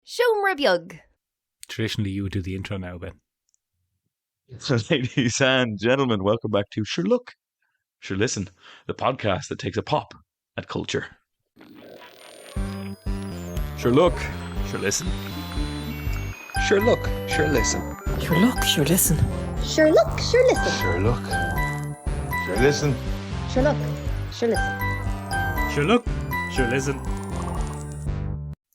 Siomra beag. Traditionally, you would do the intro now, Ben. So, ladies and gentlemen, welcome back to Sure Look, Sure Listen, the podcast that takes a pop at culture. Sure Look, Sure Listen. Sure look, sure listen. Sure look, sure listen. Sure look, sure listen. Sure look, sure listen. Sure look, sure listen. Sure look, sure listen.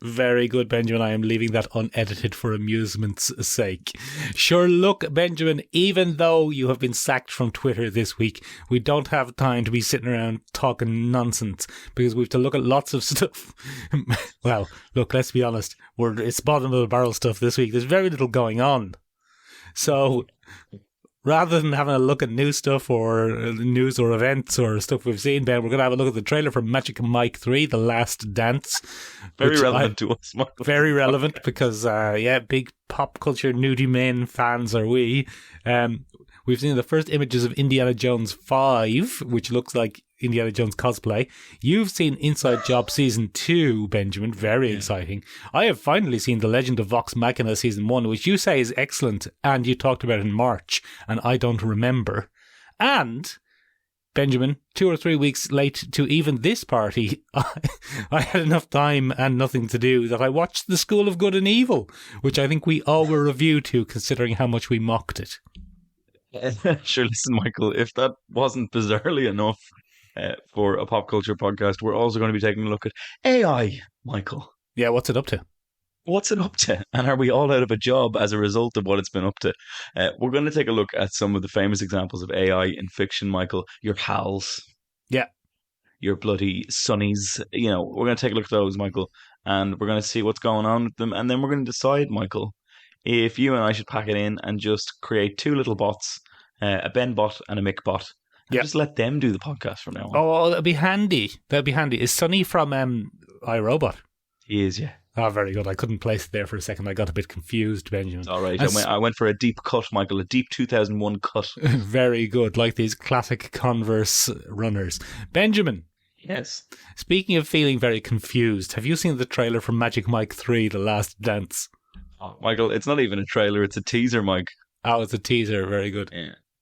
Very good, Benjamin. I am leaving that unedited for amusement's sake. Sure look, Benjamin, even though you have been sacked from Twitter this week, we don't have time to be sitting around talking nonsense because we have to look at lots of stuff. Well, look, let's be honest. It's bottom of the barrel stuff this week. There's very little going on. So rather than having a look at new stuff or news or events or stuff we've seen, Ben, we're going to have a look at the trailer for Magic Mike 3, The Last Dance. Very relevant to us, Michael. Very relevant because, big pop culture nudie men fans are we. We've seen the first images of Indiana Jones 5, which looks like Indiana Jones cosplay. You've seen Inside Job Season 2, Benjamin. Very exciting. I have finally seen The Legend of Vox Machina Season 1, which you say is excellent, and you talked about in March, and I don't remember. And, Benjamin, 2 or 3 weeks late to even this party, I had enough time and nothing to do that I watched The School of Good and Evil, which I think we all were reviewed to, considering how much we mocked it. Sure, listen, Michael, if that wasn't bizarrely enough for a pop culture podcast, we're also going to be taking a look at AI, Michael. Yeah, what's it up to? What's it up to? And are we all out of a job as a result of what it's been up to? We're going to take a look at some of the famous examples of AI in fiction, Michael. Your HALs. Yeah. Your bloody Sunnies. You know, we're going to take a look at those, Michael, and we're going to see what's going on with them. And then we're going to decide, Michael, if you and I should pack it in and just create two little bots, a Ben bot and a Mick bot, and just let them do the podcast from now on. Oh, that'd be handy. That'd be handy. Is Sonny from iRobot? He is, yeah. Oh, very good. I couldn't place it there for a second. I got a bit confused, Benjamin. All right. I went for a deep cut, Michael, a deep 2001 cut. Very good. Like these classic Converse runners. Benjamin. Yes. Speaking of feeling very confused, have you seen the trailer for Magic Mike 3, The Last Dance? Oh, Michael, it's not even a trailer. It's a teaser, Mike. Oh, it's a teaser. Very good.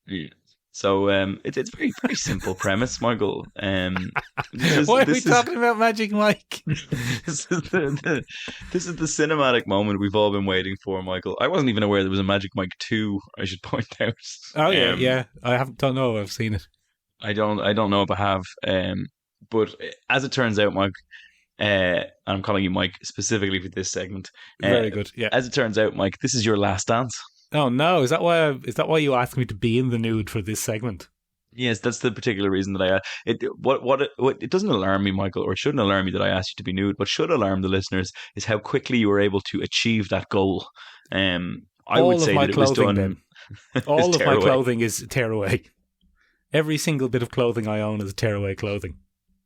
Yeah. So it's very very simple premise, Michael. Why are we talking about Magic Mike? This is the cinematic moment we've all been waiting for, Michael. I wasn't even aware there was a Magic Mike 2. I should point out. Oh yeah. Don't know if I've seen it. I don't know if I have. But as it turns out, Mike, and I'm calling you Mike specifically for this segment. Very good. Yeah. As it turns out, Mike, this is your last dance. Oh no! Is that why you asked me to be in the nude for this segment? Yes, that's the particular reason that it doesn't alarm me, Michael, or it shouldn't alarm me that I asked you to be nude. What should alarm the listeners is how quickly you were able to achieve that goal. I would say that it was done. All of my clothing is tearaway. Every single bit of clothing I own is tearaway clothing.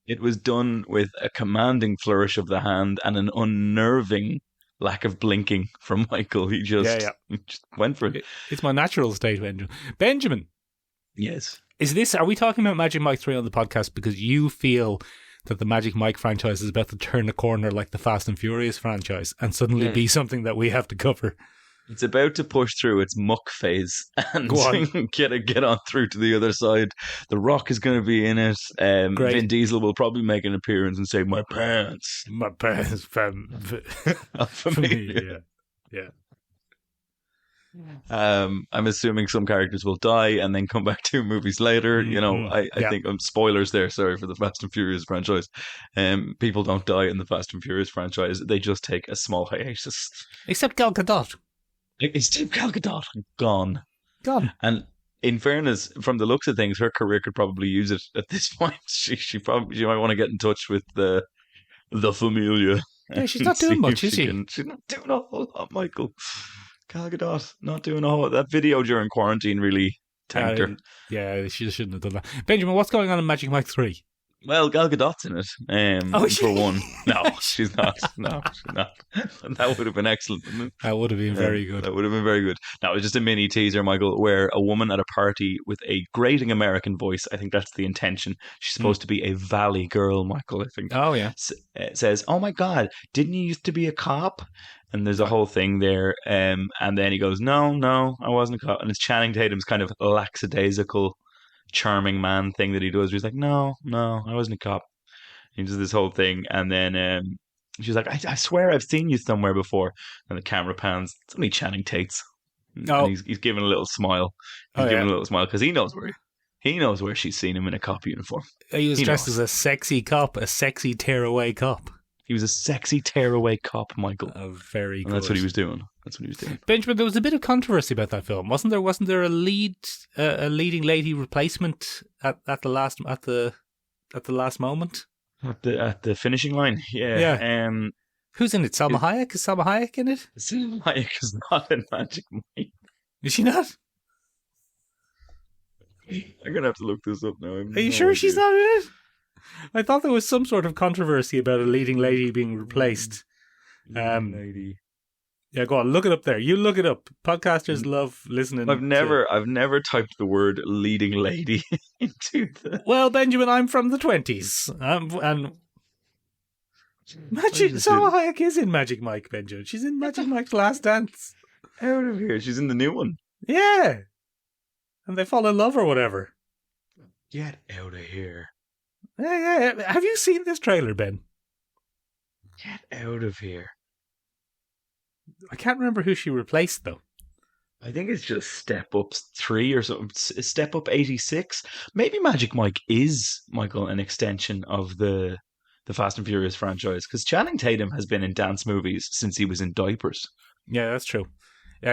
It was done with a commanding flourish of the hand and an unnerving lack of blinking from Michael. He just went for it. It's my natural state, Benjamin. Benjamin. Yes. Are we talking about Magic Mike 3 on the podcast because you feel that the Magic Mike franchise is about to turn a corner like the Fast and Furious franchise and suddenly be something that we have to cover? It's about to push through its muck phase and get on through to the other side. The Rock is going to be in it. Vin Diesel will probably make an appearance and say, "My pants, for me." Yeah. I'm assuming some characters will die and then come back 2 movies later. You know, I think spoilers there. Sorry for the Fast and Furious franchise. People don't die in the Fast and Furious franchise. They just take a small hiatus. Except Gal Gadot. Is Gal Gadot gone? And in fairness, from the looks of things, her career could probably use it at this point. She might want to get in touch with the Familia. Yeah, she's not doing much, is she? She's not doing a whole lot, Michael. Gal Gadot not doing a whole lot. That video during quarantine really tanked her. Yeah, she shouldn't have done that. Benjamin, what's going on in Magic Mike 3? Well, Gal Gadot's in it. Oh, is for she? one. No, she's not. No, she's not. That would have been excellent, wouldn't it? That would have been very good. That would have been very good. Now, it was just a mini teaser, Michael, where a woman at a party with a grating American voice, I think that's the intention. She's supposed to be a valley girl, Michael, I think. Oh, yeah. Says, "Oh my God, didn't you used to be a cop?" And there's a whole thing there. And then he goes, No, I wasn't a cop. And it's Channing Tatum's kind of lackadaisical, charming man thing that he does. Where he's like, No, I wasn't a cop. He does this whole thing. And then she's like, I swear I've seen you somewhere before. And the camera pans. It's only Channing Tate's. Oh. And he's giving a little smile. He's giving a little smile because he knows where she's seen him in a cop uniform. He was dressed as a sexy cop, a sexy tearaway cop. He was a sexy tearaway cop, Michael. Very good. And that's what he was doing. Benjamin, there was a bit of controversy about that film, wasn't there? Wasn't there a leading lady replacement at the last moment? At the finishing line, yeah. Who's in it? Salma Hayek? Is Salma Hayek in it? Salma Hayek is not in Magic Mike. Is she not? I'm gonna have to look this up now. Are you sure she's not in it? I thought there was some sort of controversy about a leading lady being replaced. Lady. Yeah, go on, look it up there. You look it up. Podcasters love listening. I've never typed the word leading lady into the. Well, Benjamin, I'm from the 20s, and Salma Hayek is in Magic Mike, Benjamin. She's in Magic Mike's Last Dance. Out of here! She's in the new one. Yeah, and they fall in love or whatever. Get out of here! Yeah. Have you seen this trailer, Ben? Get out of here! I can't remember who she replaced, though. I think it's just Step Up 3 or something. Step Up 86. Maybe Magic Mike is, Michael, an extension of the Fast and Furious franchise, because Channing Tatum has been in dance movies since he was in diapers. Yeah, that's true.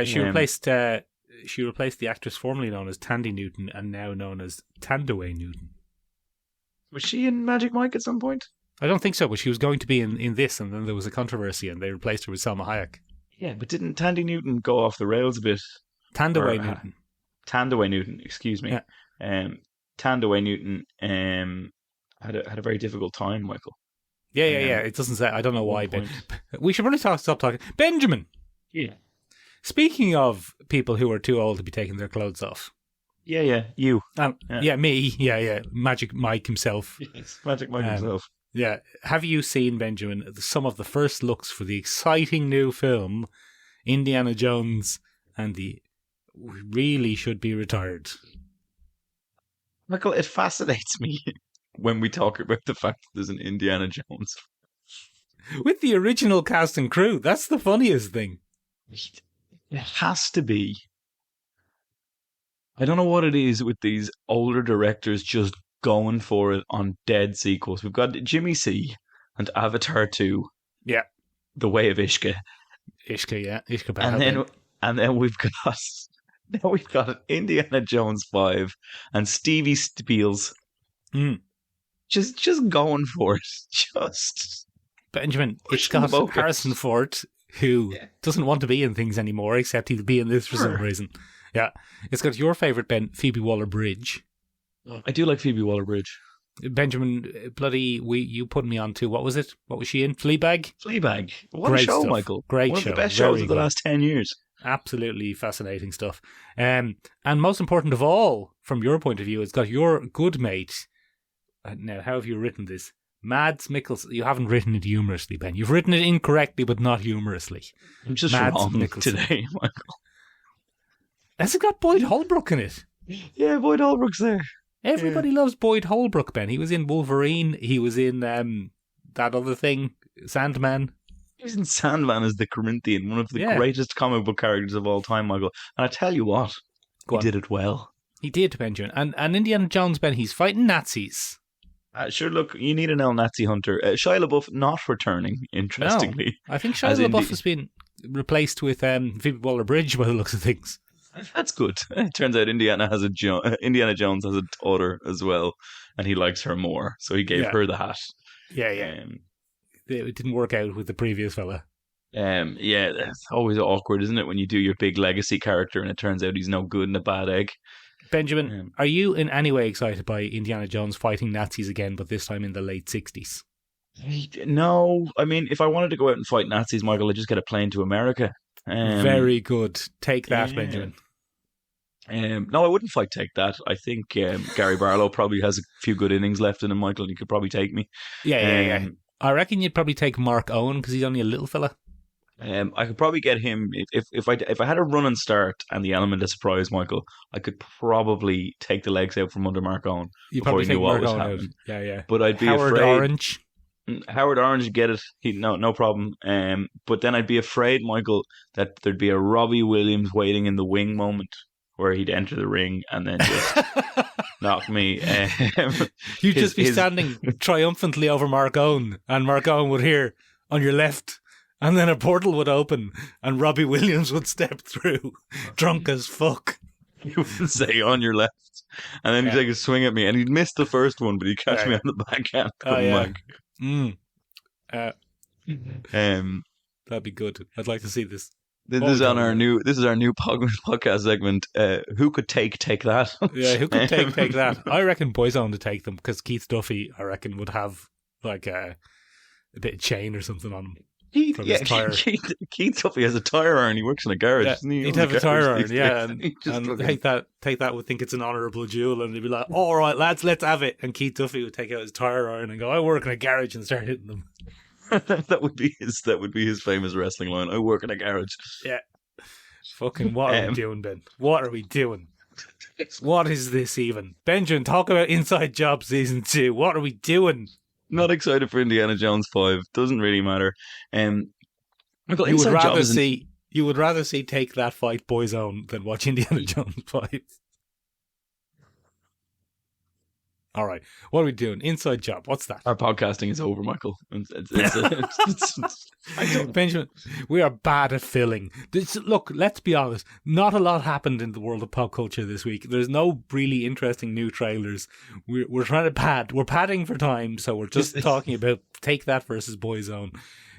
She replaced the actress formerly known as Tandy Newton and now known as Thandaway Newton. Was she in Magic Mike at some point? I don't think so, but she was going to be in this, and then there was a controversy, and they replaced her with Salma Hayek. Yeah, but didn't Tandy Newton go off the rails a bit? Thandaway Newton. Thandaway Newton, excuse me. Yeah. Thandaway Newton had a very difficult time, Michael. Yeah. It doesn't say. I don't know why, Ben. We should probably stop talking. Benjamin. Yeah. Speaking of people who are too old to be taking their clothes off. Yeah, you. Yeah, me. Yeah. Magic Mike himself. Yes, Magic Mike himself. Yeah. Have you seen, Benjamin, some of the first looks for the exciting new film, Indiana Jones and the Really Should Be Retired? Michael, it fascinates me when we talk about the fact that there's an Indiana Jones. With the original cast and crew. That's the funniest thing. It has to be. I don't know what it is with these older directors just going for it on dead sequels. We've got Jimmy C and Avatar 2. Yeah. The Way of Ishka. Ishka and then we've got Indiana Jones 5 and Stevie Spiels. Just going for it. Just Benjamin, it's got Harrison Ford, who doesn't want to be in things anymore, except he'll be in this for some reason. Yeah. It's got your favourite, Ben, Phoebe Waller-Bridge. I do like Phoebe Waller-Bridge. Benjamin, you put me on to, what was it? What was she in? Fleabag? What Great a show, stuff. Michael. Great One show. of the best shows of the last 10 years. Absolutely fascinating stuff. And most important of all, from your point of view, it's got your good mate. Now, how have you written this? Mads Mikkelsen. You haven't written it humorously, Ben. You've written it incorrectly, but not humorously. I'm just Mads wrong Mikkelsen. today, Michael. Has it got Boyd Holbrook in it? Yeah, Boyd Holbrook's there. Everybody loves Boyd Holbrook, Ben. He was in Wolverine. He was in that other thing, Sandman. He was in Sandman as the Corinthian, one of the greatest comic book characters of all time, Michael. And I tell you what, he did it well. He did, Benjamin. And Indiana Jones, Ben, he's fighting Nazis. Sure, look, you need an Nazi hunter. Shia LaBeouf not returning, interestingly. No, I think Shia LaBeouf has been replaced with Phoebe Waller-Bridge by the looks of things. That's good. It turns out Indiana Jones has a daughter as well, and he likes her more, so he gave her the hat. Yeah. It didn't work out with the previous fella. It's always awkward, isn't it, when you do your big legacy character and it turns out he's no good and a bad egg. Benjamin, are you in any way excited by Indiana Jones fighting Nazis again, but this time in the late 60s? No, I mean, if I wanted to go out and fight Nazis, Michael, I'd just get a plane to America. Very good. Take that, yeah. Benjamin. No, I wouldn't fight take that. I think Gary Barlow probably has a few good innings left in him, Michael, and he could probably take me. Yeah. I reckon you'd probably take Mark Owen because he's only a little fella. I could probably get him if I had a run and start and the element of surprise, Michael. I could probably take the legs out from under Mark Owen before he knew what was happening. Yeah. But I'd be Howard afraid. Orange. Howard Orange, get it? No problem. But then I'd be afraid, Michael, that there'd be a Robbie Williams waiting in the wing moment where he'd enter the ring and then just knock me. You'd just be standing triumphantly over Mark Owen, and Mark Owen would hear on your left, and then a portal would open, and Robbie Williams would step through, drunk as fuck. He would say on your left, and then he'd take a swing at me, and he'd miss the first one, but he'd catch me on the backhand. That'd be good. I'd like to see this. This is our new podcast segment. Who could take that? Yeah, who could take that? I reckon Boyzone to take them because Keith Duffy, I reckon, would have like a bit of chain or something on him. Keith Duffy has a tire iron. He works in a garage. Yeah, doesn't he? He'd have a tire iron, yeah, and take that would think it's an honourable jewel, and they'd be like, "All right, lads, let's have it." And Keith Duffy would take out his tire iron and go, "I work in a garage," and start hitting them. that would be his famous wrestling line. I work in a garage. Yeah. Fucking what are we doing, Ben? What are we doing? What is this even? Benjamin, talk about Inside Job Season 2. What are we doing? Not excited for Indiana Jones 5. Doesn't really matter. You would rather see Take That fight Boyzone than watch Indiana Jones 5. All right, what are we doing? Inside Job. What's that? Our podcasting is over, Michael. Benjamin, we are bad at filling. Look, let's be honest. Not a lot happened in the world of pop culture this week. There's no really interesting new trailers. We're trying to pad. We're padding for time, so we're just talking about Take That versus Boyzone.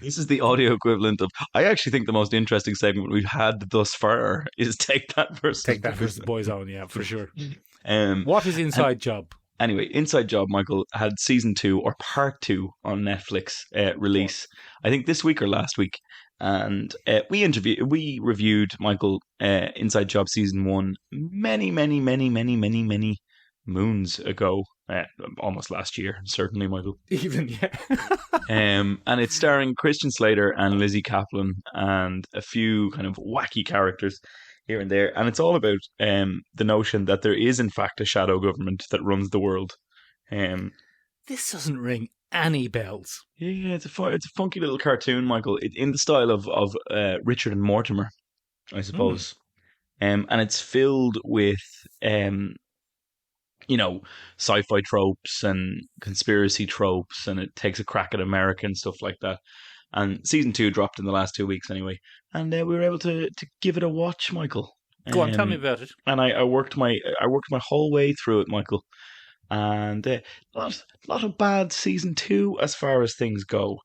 This is the audio equivalent of. I actually think the most interesting segment we've had thus far is Take That versus Boyzone. Yeah, for sure. What is Inside Job? Anyway, Inside Job, Michael, had season 2 or part 2 on Netflix release. I think this week or last week, and we reviewed Michael Inside Job season 1 many moons ago, almost last year, certainly, Michael. Even yeah. And it's starring Christian Slater and Lizzie Kaplan and a few kind of wacky characters here and there, and it's all about the notion that there is in fact a shadow government that runs the world. This doesn't ring any bells. Yeah, it's a funky little cartoon, Michael, in the style of Richard and Mortimer, I suppose. And it's filled with sci-fi tropes and conspiracy tropes, and it takes a crack at America and stuff like that. And season 2 dropped in the last 2 weeks anyway. And we were able to give it a watch, Michael. Go on, tell me about it. And I worked my whole way through it, Michael. And a lot of bad season 2 as far as things go.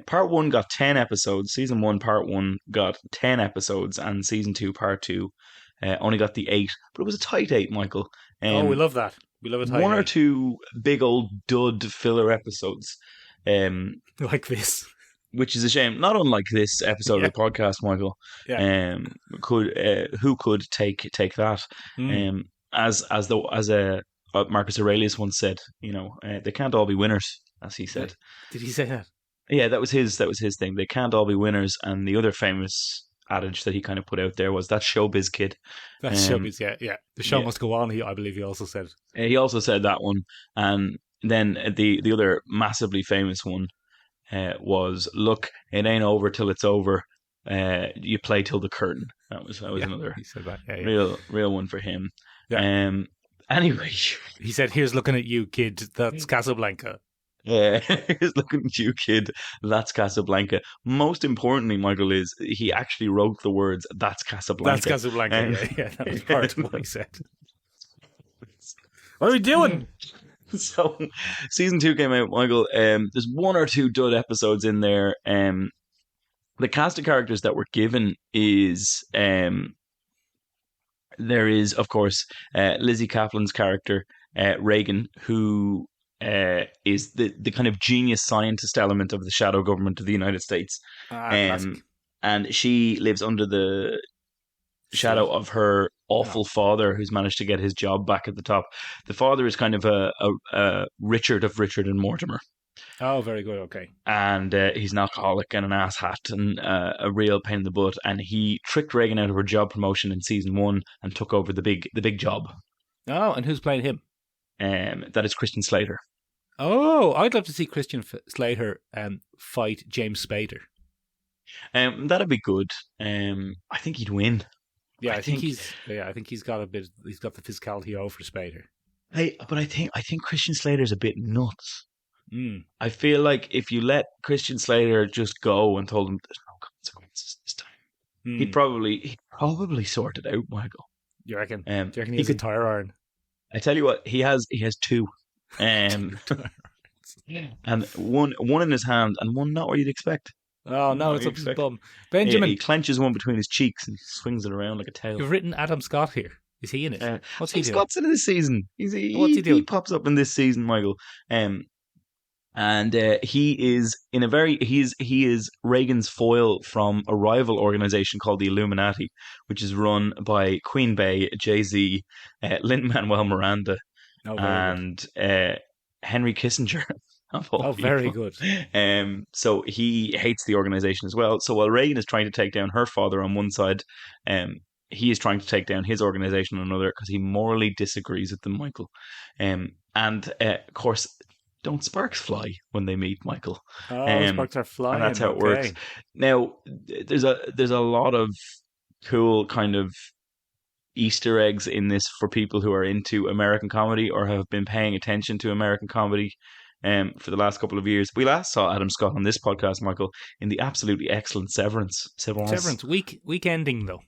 Part 1 got 10 episodes. Season 1, part 1 got 10 episodes. And season 2, part 2 only got the 8. But it was a tight 8, Michael. We love that. We love a tight 8. 1 or 2 big old dud filler episodes. Like this. Which is a shame. Not unlike this episode of the podcast, Michael. Yeah. Who could take that? As Marcus Aurelius once said, they can't all be winners, as he said. Did he say that? Yeah, that was his thing. They can't all be winners. And the other famous adage that he kind of put out there was, "That's showbiz, kid." That's showbiz. Yeah. The show must go on. I believe he also said. He also said that one, and then the other massively famous one. Was, "Look, it ain't over till it's over. You play till the curtain." That was another he said that. Yeah. real one for him. Yeah. Anyway, he said, "Here's looking at you, kid. That's Casablanca." Yeah, here's looking at you, kid. That's Casablanca. Most importantly, Michael, is he actually wrote the words, "That's Casablanca." That's Casablanca. Yeah, that was part of what he said. What are we doing? So, season 2 came out, Michael. There's 1 or 2 dud episodes in there. The cast of characters that were given is There is, of course, Lizzie Kaplan's character, Reagan, who is the kind of genius scientist element of the shadow government of the United States. Classic. And she lives under the shadow of her awful father, who's managed to get his job back at the top. The father is kind of a Richard of Richard and Mortimer. Oh, very good. Okay. And he's an alcoholic and an asshat and a real pain in the butt. And he tricked Reagan out of her job promotion in season 1 and took over the big job. Oh, and who's playing him? That is Christian Slater. Oh, I'd love to see Christian Slater fight James Spader. That'd be good. I think he'd win. Yeah, I think he's got a bit. He's got the physicality over Spader. But I think Christian Slater's a bit nuts. Mm. I feel like if you let Christian Slater just go and told him there's no consequences this time, he'd probably sort it out, Michael. You reckon? Do you reckon he has a tire iron? I tell you what, he has 2. And one in his hand and one not where you'd expect. Oh no, it's up his bum. Benjamin, he clenches one between his cheeks and swings it around like a tail. You've written Adam Scott here. Is he in it? What's he doing? Scott's in this season. What's he doing? He pops up in this season, Michael. And he is Reagan's foil from a rival organization called the Illuminati, which is run by Queen Bey, Jay-Z, Lin-Manuel Miranda, and Henry Kissinger. Very good. So he hates the organization as well. So while Reagan is trying to take down her father on one side, he is trying to take down his organization on another because he morally disagrees with them, Michael. And of course, don't sparks fly when they meet, Michael? Sparks are flying, and that's how it works. Now, there's a lot of cool kind of Easter eggs in this for people who are into American comedy or have been paying attention to American comedy for the last couple of years. We last saw Adam Scott on this podcast, Michael, in the absolutely excellent Severance. Week ending though.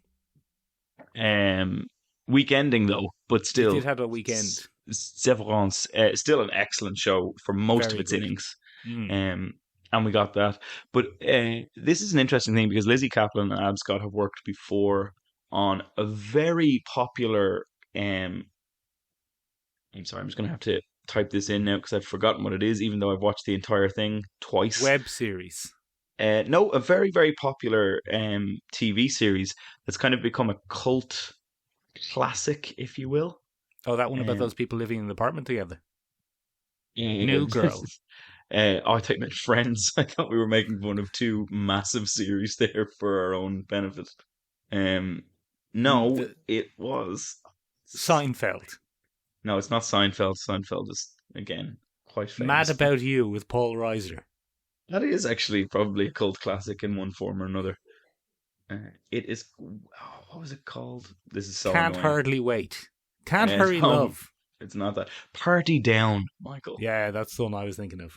Week ending though, but still. It did have a weekend. Severance, still an excellent show for most of its innings. And we got that. But this is an interesting thing because Lizzie Kaplan and Adam Scott have worked before on a very popular. I'm sorry, I'm just going to have to type this in now because I've forgotten what it is, even though I've watched the entire thing twice. Web series. No, a very, very popular TV series that's kind of become a cult classic, if you will. Oh, that one about those people living in an apartment together. New Girl. I thought you meant Friends. I thought we were making fun of 2 massive series there for our own benefit. No, it was Seinfeld. No, it's not Seinfeld. Seinfeld is, again, quite famous. Mad About You with Paul Reiser. That is actually probably a cult classic in one form or another. It is... what was it called? This is so Can't annoying. Hardly Wait. Can't Hurry Love. It's not that. Party Down, Michael. Yeah, that's the one I was thinking of.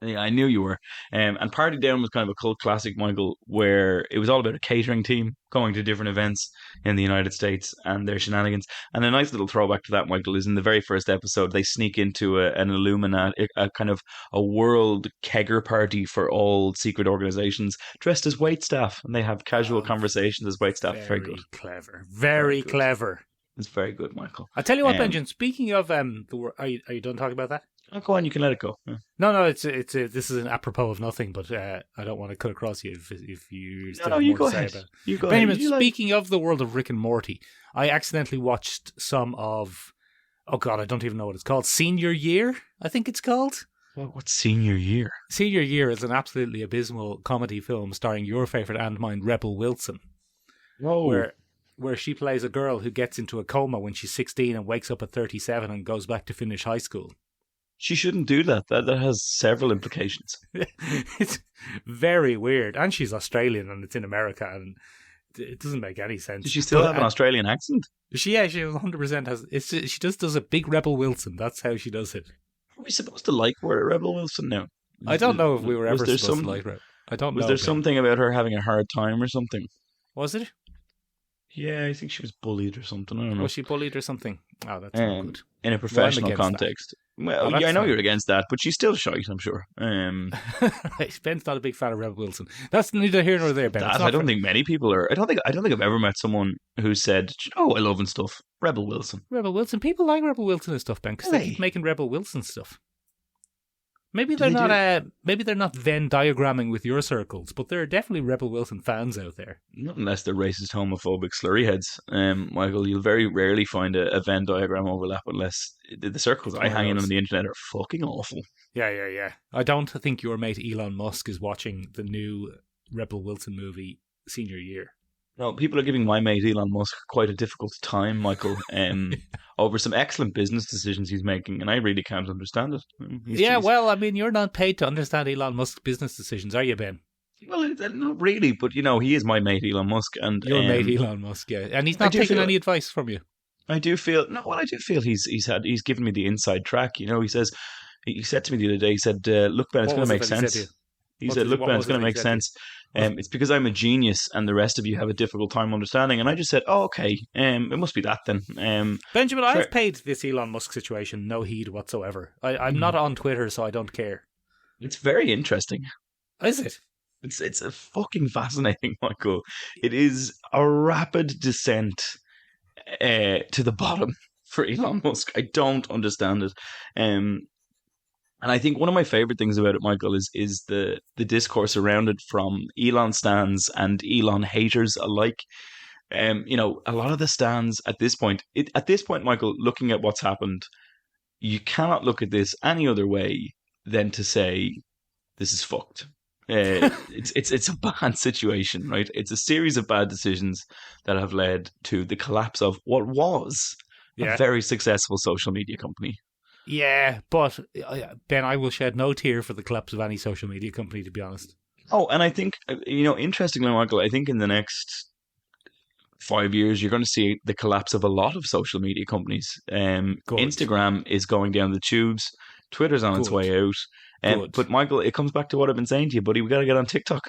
Yeah, I knew you were. And Party Down was kind of a cult classic, Michael, where it was all about a catering team going to different events in the United States and their shenanigans. And a nice little throwback to that, Michael, is in the very first episode, they sneak into an Illuminati, a kind of a world kegger party for all secret organizations dressed as waitstaff. And they have casual conversations as waitstaff. Very good. Clever. Very clever. It's very good, Michael. I'll tell you what, Benjamin, speaking of, are you done talking about that? Oh, go on, you can let it go. Yeah. No, this is an apropos of nothing, but I don't want to cut across you if you still have you more go to say ahead. about it. You go Benjamin, ahead. Speaking of the world of Rick and Morty, I accidentally watched some of, oh God, I don't even know what it's called, Senior Year, I think it's called. What's Senior Year? Senior Year is an absolutely abysmal comedy film starring your favourite and mine, Rebel Wilson. Whoa. Where she plays a girl who gets into a coma when she's 16 and wakes up at 37 and goes back to finish high school. She shouldn't do that. That has several implications. It's very weird. And she's Australian and it's in America and it doesn't make any sense. Does she still have an Australian accent? She 100% has. She just does a big Rebel Wilson. That's how she does it. Are we supposed to like Rebel Wilson now? I don't know if we were ever supposed to like her. I don't know. Was there something about her having a hard time or something? Was it? Yeah, I think she was bullied or something. I don't know. Was she bullied or something? Oh, that's not good. In a professional against context. Well, Oh, yeah, I that's know fine. you're against that, but she's still shite, I'm sure. Right, Ben's not a big fan of Rebel Wilson. That's neither here nor there, Ben. It's That, not I don't for- think many people are. I don't think I've ever met someone who said, "Oh, I love and stuff." Rebel Wilson. Rebel Wilson. People like Rebel Wilson and stuff, Ben, because they keep making Rebel Wilson stuff. Maybe they're they not. Maybe they're not Venn diagramming with your circles, but there are definitely Rebel Wilson fans out there. Not unless they're racist, homophobic, slurry heads. Michael, you'll very rarely find a Venn diagram overlap unless the circles I hang in on the internet are fucking awful. Yeah. I don't think your mate Elon Musk is watching the new Rebel Wilson movie senior year. No, people are giving my mate Elon Musk quite a difficult time, Michael, over some excellent business decisions he's making, and I really can't understand it. Well, I mean, you're not paid to understand Elon Musk's business decisions, are you, Ben? Well, not really, but he is my mate Elon Musk, and Your mate Elon Musk, yeah, and he's not taking any advice from you. I do feel he's given me the inside track. He said to me the other day, he said, "Look, Ben, it's going to make sense." He said, "Look, Ben, it's going to make sense. It's because I'm a genius and the rest of you have a difficult time understanding." And I just said, "Oh, okay. It must be that then." Benjamin, I've paid this Elon Musk situation no heed whatsoever. I'm not on Twitter, so I don't care. It's very interesting. Is it? It's a fucking fascinating, Michael. It is a rapid descent to the bottom for Elon Musk. I don't understand it. And I think one of my favorite things about it, Michael, is the discourse around it from Elon stans and Elon haters alike. A lot of the stans at this point, Michael, looking at what's happened, you cannot look at this any other way than to say this is fucked. It's a bad situation, right? It's a series of bad decisions that have led to the collapse of what was a very successful social media company. Yeah, but Ben, I will shed no tear for the collapse of any social media company, to be honest. Oh, and I think, interestingly, Michael, I think in the next 5 years, you're going to see the collapse of a lot of social media companies. Instagram is going down the tubes. Twitter's on its way out. But Michael, it comes back to what I've been saying to you, buddy. We got to get on TikTok.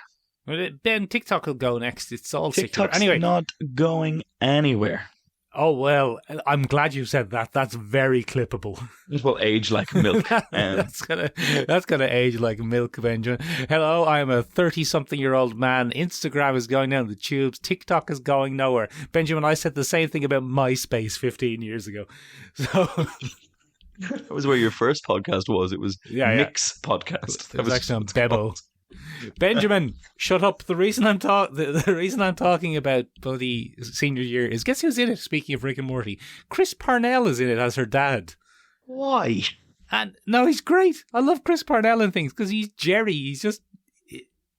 Ben, TikTok will go next. It's all TikTok's anyway. Not going anywhere. Oh, well, I'm glad you said that. That's very clippable. It will age like milk. That's gonna age like milk, Benjamin. Hello, I'm a 30-something-year-old man. Instagram is going down the tubes. TikTok is going nowhere. Benjamin, I said the same thing about MySpace 15 years ago. So that was where your first podcast was. It was Mick's podcast. It was actually on Bebo. Benjamin, shut up. The reason I'm talking about bloody senior year is, guess who's in it? Speaking of Rick and Morty, Chris Parnell is in it as her dad. Why? And no, he's great. I love Chris Parnell and things because he's Jerry. He's just,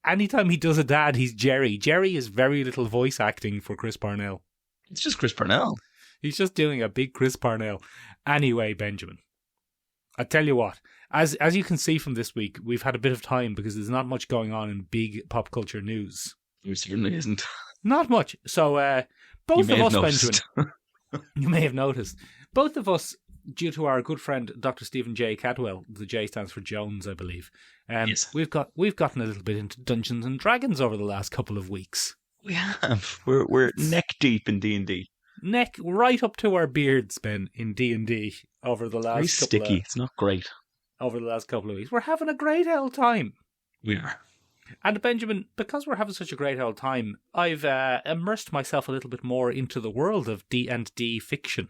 anytime he does a dad, he's Jerry. Jerry is very little voice acting for Chris Parnell. It's just Chris Parnell. He's just doing a big Chris Parnell. Anyway, Benjamin, I tell you what. As you can see from this week, we've had a bit of time because there's not much going on in big pop culture news. There certainly isn't. Not much. So both of us, Benjamin, you may have noticed, both of us, due to our good friend Dr. Stephen J. Cadwell, the J stands for Jones, I believe. Yes. We've gotten a little bit into Dungeons and Dragons over the last couple of weeks. We have. We're neck deep in D&D. Neck right up to our beards, Ben, in D&D over the last. Very sticky. It's not great. Over the last couple of weeks. We're having a great old time. We are. And Benjamin, because we're having such a great old time, I've immersed myself a little bit more into the world of D&D fiction.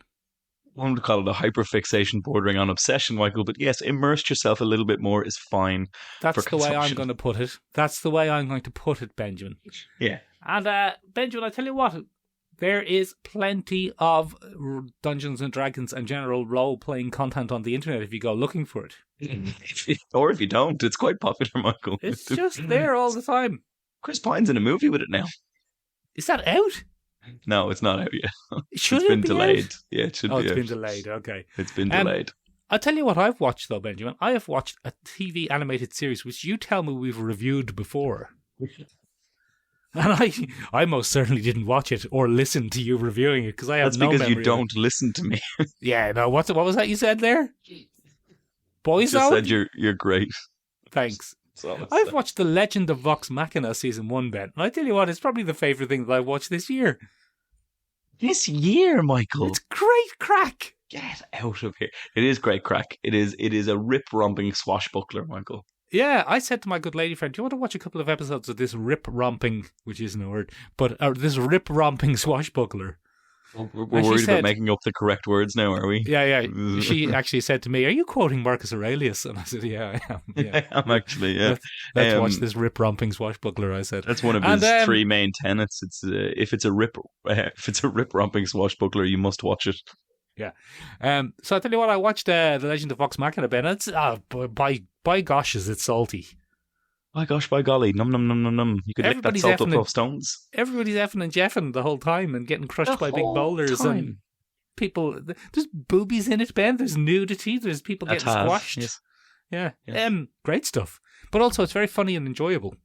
One would call it a hyperfixation bordering on obsession, Michael, but yes, immerse yourself a little bit more is fine. That's the way I'm going to put it. That's the way I'm going to put it, Benjamin. Yeah. And Benjamin, I tell you what, there is plenty of Dungeons and Dragons and general role-playing content on the internet if you go looking for it. Or if you don't, it's quite popular, Michael. It's just there all the time. Chris Pine's in a movie with it now. Is that out? No, it's not out yet. Should it's been be delayed. Out? Yeah, it should be out. Oh, it's out. been delayed, okay. It's been delayed. I'll tell you what I've watched, though, Benjamin. I have watched a TV animated series which you tell me we've reviewed before. And I most certainly didn't watch it or listen to you reviewing it because I have That's no memory. That's because you don't listen to me. Yeah, no, what was that you said there? Boys just out? said you're great. Thanks. I've watched The Legend of Vox Machina Season 1, Ben. And I tell you what, it's probably the favourite thing that I've watched this year. This year, Michael. It's great crack. Get out of here. It is great crack. It is a rip-romping swashbuckler, Michael. Yeah, I said to my good lady friend, do you want to watch a couple of episodes of this rip-romping, which isn't a word, but this rip-romping swashbuckler? We're And she worried said- about making up the correct words now, are we? Yeah. She actually said to me, are you quoting Marcus Aurelius? And I said, yeah, I am. Yeah. I'm actually, yeah. Let's watch this rip-romping swashbuckler, I said. That's one of his three main tenets. It's if it's a rip-romping swashbuckler, you must watch it. Yeah. So I tell you what, I watched The Legend of Vox Machina, Ben. It's, by gosh, is it salty. My gosh, by golly, num num num num num. You could lick that Everybody's salt up effing off stones. Everybody's effing and jeffing the whole time and getting crushed The by big whole boulders time. and people. There's boobies in it, Ben. There's nudity. There's people getting squashed. Yes. Yeah. Yes. Great stuff. But also, it's very funny and enjoyable.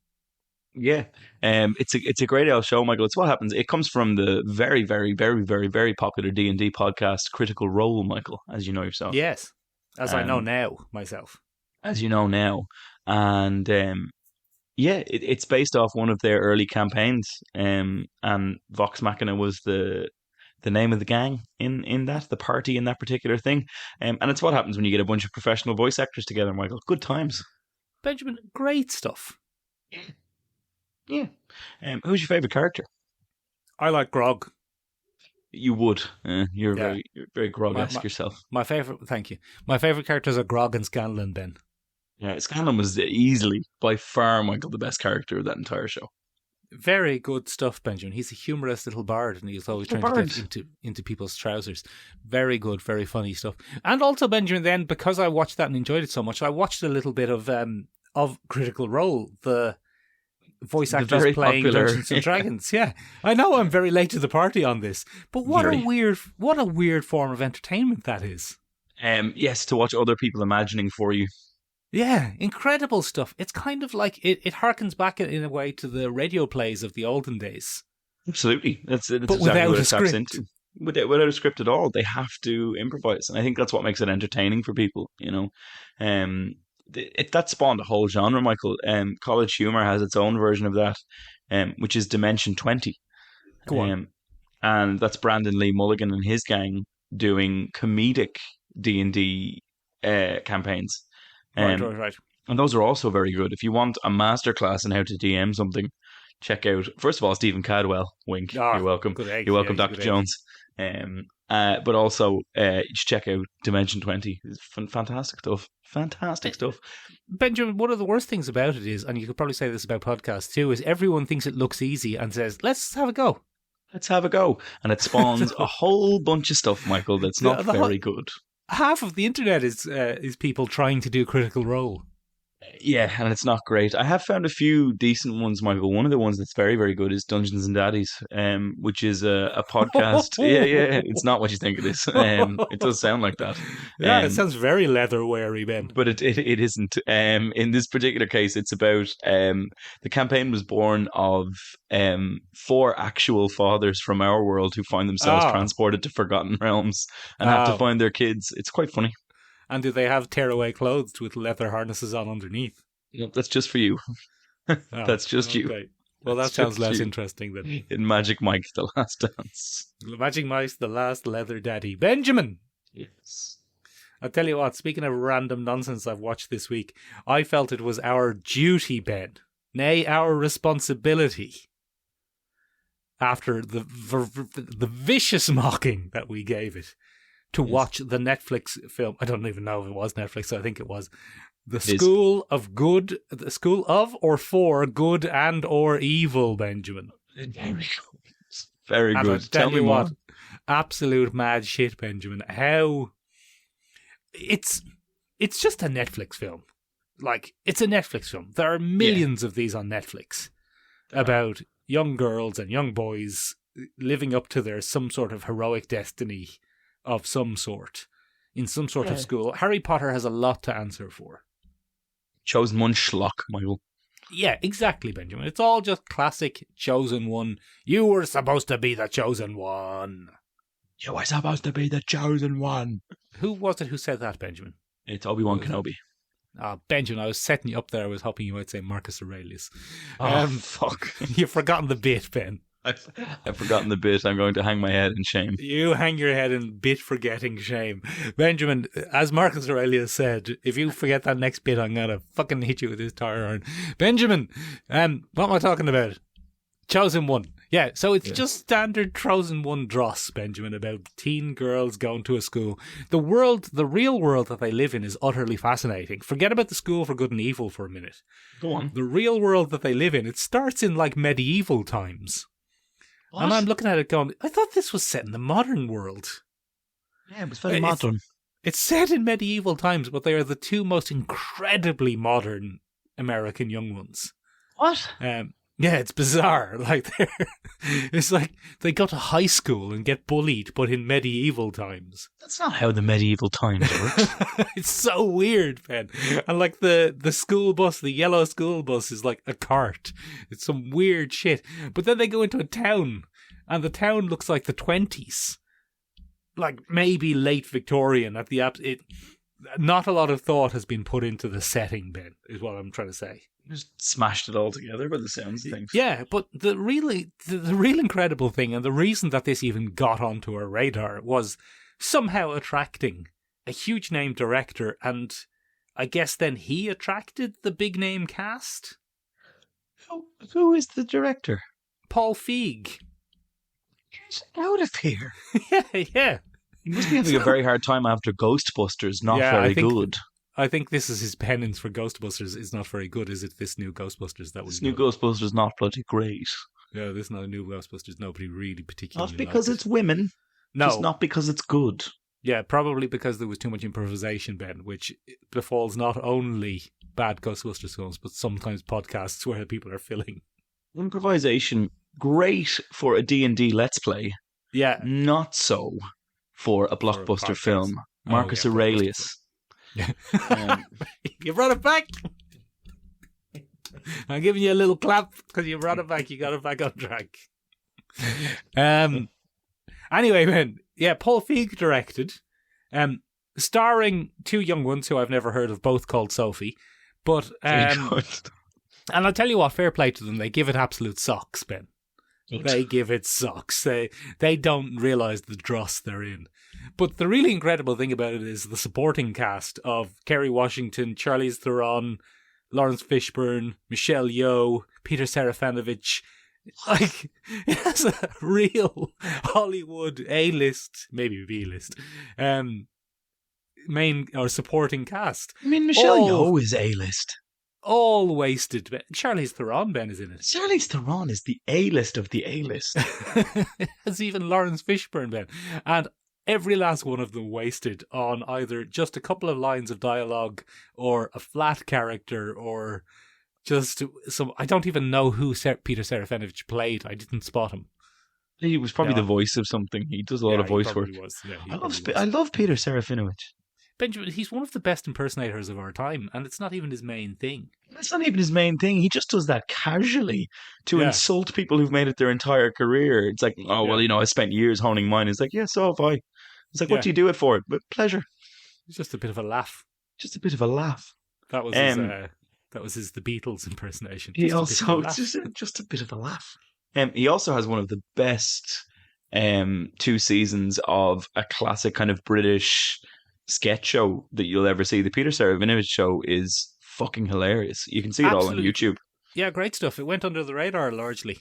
Yeah, it's a great old show, Michael. It's what happens. It comes from the very, very, very, very, very popular D&D podcast, Critical Role, Michael, as you know yourself. Yes, as I know now myself. As you know now, and it's based off one of their early campaigns. And Vox Machina was the name of the gang in that, the party in that particular thing. And it's what happens when you get a bunch of professional voice actors together, Michael. Good times. Benjamin, great stuff. Yeah. Who's your favourite character? I like Grog. You would. You're Yeah. very Grog-esque yourself. My favourite, thank you. My favourite characters are Grog and Scanlan, Ben. Yeah, Scanlan was easily, by far, Michael, the best character of that entire show. Very good stuff, Benjamin. He's a humorous little bard, and he's always trying to get into people's trousers. Very good, very funny stuff. And also, Benjamin, then, because I watched that and enjoyed it so much, I watched a little bit of Critical Role, the voice actors very playing popular. Dungeons and Dragons. Yeah, I know I'm very late to the party on this, but what a weird form of entertainment that is. Yes, to watch other people imagining for you. Yeah, incredible stuff. It's kind of like it harkens back in a way to the radio plays of the olden days. Absolutely, that's But exactly without what a it taps script. into. Without a script at all, they have to improvise, and I think that's what makes it entertaining for people. You know, that spawned a whole genre, Michael. College humor has its own version of that, which is Dimension 20. Go on. And that's Brandon Lee Mulligan and his gang doing comedic D&D campaigns. Right. And those are also very good. If you want a masterclass in how to DM something, check out, first of all, Stephen Cadwell. Wink. You're welcome. Good egg. You're welcome, Yeah, Dr. good egg. Jones. But also, you should check out Dimension 20. It's fantastic stuff. Fantastic stuff. Benjamin, one of the worst things about it is, and you could probably say this about podcasts too, is everyone thinks it looks easy and says, let's have a go. Let's have a go. And it spawns a whole bunch of stuff, Michael, that's not very good. Half of the internet is people trying to do Critical Role. Yeah, and it's not great. I have found a few decent ones, Michael. One of the ones that's very, very good is Dungeons and Daddies, which is a podcast. Yeah, it's not what you think it is. It does sound like that. Yeah, it sounds very leather-weary, Ben. But it isn't. In this particular case, it's about the campaign was born of 4 actual fathers from our world who find themselves transported to Forgotten Realms and have to find their kids. It's quite funny. And do they have tearaway clothes with leather harnesses on underneath? Yep, that's just for you. That's just you. Okay. Well, that That's sounds just less you. interesting than In Magic Mike, The Last Dance. Magic Mice, The Last Leather Daddy. Benjamin! Yes. I'll tell you what, speaking of random nonsense I've watched this week, I felt it was our duty, Ben, nay, our responsibility, after the vicious mocking that we gave it, to watch the Netflix film. I don't even know if it was Netflix, I think it was. The School of or for Good and or Evil, Benjamin. Very And good. I'll Tell me you more. what, absolute mad shit, Benjamin. How it's just a Netflix film. Like, it's a Netflix film. There are millions of these on Netflix about young girls and young boys living up to their some sort of heroic destiny of some sort in some sort of school. Harry Potter has a lot to answer for. Chosen one schlock, Michael. Yeah, exactly, Benjamin. It's all just classic chosen one. You were supposed to be the chosen one. You were supposed to be the chosen one. Who was it who said that, Benjamin? It's Obi-Wan Kenobi. Benjamin, I was setting you up there. I was hoping you might say Marcus Aurelius. Oh, fuck. You've forgotten the bit, Ben. I've forgotten the bit. I'm going to hang my head in shame. You hang your head in bit forgetting shame. Benjamin, as Marcus Aurelius said, if you forget that next bit, I'm going to fucking hit you with this tire iron. Benjamin, what am I talking about? Chosen One. Yeah, so it's just standard Chosen One dross, Benjamin, about teen girls going to a school. The real world that they live in is utterly fascinating. Forget about the school for good and evil for a minute. Go on. The real world that they live in, it starts in like medieval times. What? And I'm looking at it going, I thought this was set in the modern world. Yeah, it was very modern. It's set in medieval times, but they are the two most incredibly modern American young ones. What? Yeah, it's bizarre. It's like they go to high school and get bullied, but in medieval times. That's not how the medieval times worked. It's so weird, Ben. And like the school bus, the yellow school bus is like a cart. It's some weird shit. But then they go into a town, and the town looks like the 20s. Like maybe late Victorian at the not a lot of thought has been put into the setting, Ben, is what I'm trying to say. Just smashed it all together by the sounds of things. Yeah, but the real incredible thing, and the reason that this even got onto our radar, was somehow attracting a huge name director, and I guess then he attracted the big name cast. Who is the director? Paul Feig. Get out of here. Yeah. He must be having a very hard time after Ghostbusters, not very good. I think this is his penance for Ghostbusters is not very good, is it? This new Ghostbusters that was This new Ghostbusters not bloody great. Yeah, this new Ghostbusters nobody really particularly Not because liked. it's women. No. Just not because it's good. Yeah, probably because there was too much improvisation, Ben, which befalls not only bad Ghostbusters films, but sometimes podcasts where people are filling. Improvisation, great for a D&D Let's Play. Yeah. Not so for a blockbuster film. Marcus Aurelius. You brought it back. I'm giving you a little clap because you brought it back. You got it back on track. Anyway, man, yeah, Paul Feig directed, starring two young ones who I've never heard of, both called Sophie. But and I'll tell you what, fair play to them. They give it absolute socks, Ben. They give it socks. They don't realise the dross they're in. But the really incredible thing about it is the supporting cast of Kerry Washington, Charlize Theron, Lawrence Fishburne, Michelle Yeoh, Peter Serafinovich. Like, it has a real Hollywood A-list, maybe B-list, main or supporting cast. I mean, Michelle Yeoh is A-list. All wasted. Charlize Theron, Ben, is in it. Charlize Theron is the A-list of the A-list. It's even Lawrence Fishburne, Ben. And every last one of them wasted on either just a couple of lines of dialogue or a flat character or just some... I don't even know who Peter Serafinovich played. I didn't spot him. He was probably the voice of something. He does a lot of voice work. I love Peter Serafinovich. Benjamin, he's one of the best impersonators of our time, and it's not even his main thing. It's not even his main thing. He just does that casually to insult people who've made it their entire career. It's like, oh, well, I spent years honing mine. It's like, yeah, so have I. It's like, what do you do it for? But pleasure. It's just a bit of a laugh. Just a bit of a laugh. That was his The Beatles impersonation. He also just a bit of a laugh. He also has one of the best 2 seasons of a classic kind of British sketch show that you'll ever see. The Peter Serafinovich show is fucking hilarious. You can see it all on YouTube. Yeah, great stuff. It went under the radar largely.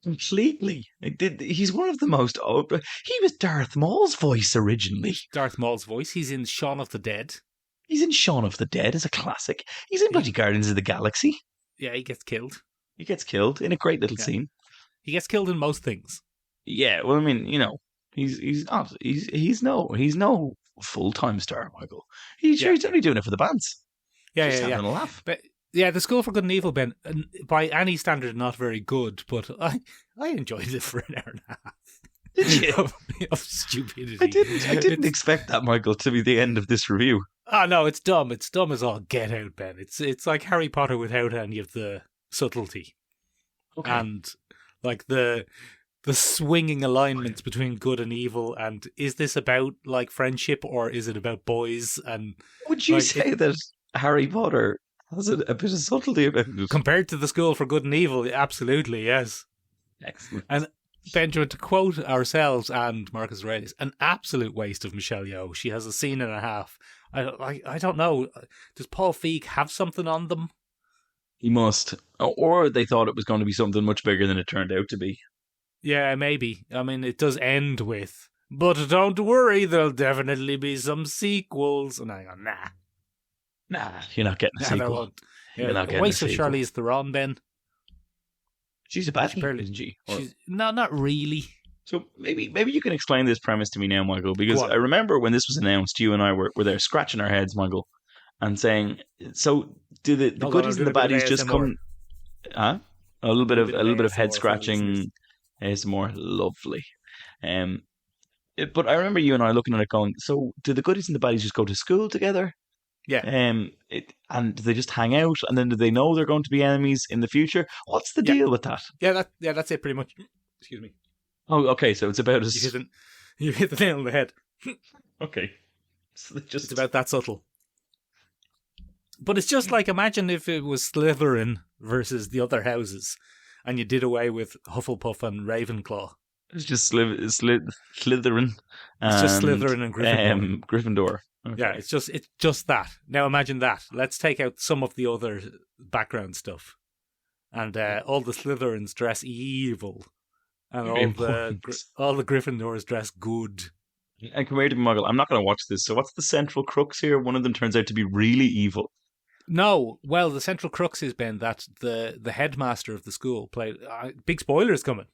Completely. It did. He's one of the most... He was Darth Maul's voice originally. Darth Maul's voice. He's in Shaun of the Dead. He's in Shaun of the Dead as a classic. He's in bloody Guardians of the Galaxy. Yeah, he gets killed. He gets killed in a great little scene. He gets killed in most things. Yeah, well, I mean, he's no full-time star, Michael. He's only doing it for the bands. Yeah, Just having a laugh. But yeah, The School for Good and Evil, Ben, by any standard, not very good, but I enjoyed it for an hour and a half. Did you? of stupidity. I didn't expect that, Michael, to be the end of this review. Oh no, it's dumb. It's dumb as all get out, Ben. It's like Harry Potter without any of the subtlety. Okay. And like the swinging alignments between good and evil, and is this about like friendship or is it about boys? And would you say that Harry Potter has a bit of subtlety about it? Compared to The School for Good and Evil, absolutely, yes. Excellent. And Benjamin, to quote ourselves and Marcus Aurelius, an absolute waste of Michelle Yeoh. She has a scene and a half. I don't know. Does Paul Feig have something on them? He must. Or they thought it was going to be something much bigger than it turned out to be. Yeah, maybe. I mean, it does end with, but don't worry, there'll definitely be some sequels. And I go, Nah, you're not getting a there sequel. won't. You're Yeah, not getting a waste of sequel. Charlize Theron, Ben. She's a baddie, She barely- isn't she? Or- No, not really. So maybe you can explain this premise to me now, Michael, because Go on. I remember when this was announced, you and I were there scratching our heads, Michael, and saying, so do the Hold on, goodies I'll and do the a bit of baddies just ASMR. come? Huh? A little bit of ASMR head for the scratching, ASMR, lovely. But I remember you and I looking at it going, so do the goodies and the baddies just go to school together? Yeah. And do they just hang out, and then do they know they're going to be enemies in the future? What's the Yeah. deal with that? Yeah, that's it pretty much. Excuse me. Oh, okay, so it's about us. You hit the nail on the head. Okay, so It's about that subtle. But it's just like, imagine if it was Slytherin versus the other houses, and you did away with Hufflepuff and Ravenclaw. It's just Slytherin. It's just and, Slytherin and Gryffindor. Gryffindor. Okay. Yeah, it's just that. Now imagine that. Let's take out some of the other background stuff, and all the Slytherins dress evil, and Very all the Gryffindors dress good. And come here to me, Michael. I'm not going to watch this. So what's the central crux here? One of them turns out to be really evil. No, well, the central crux has been that the headmaster of the school played. Big spoilers coming.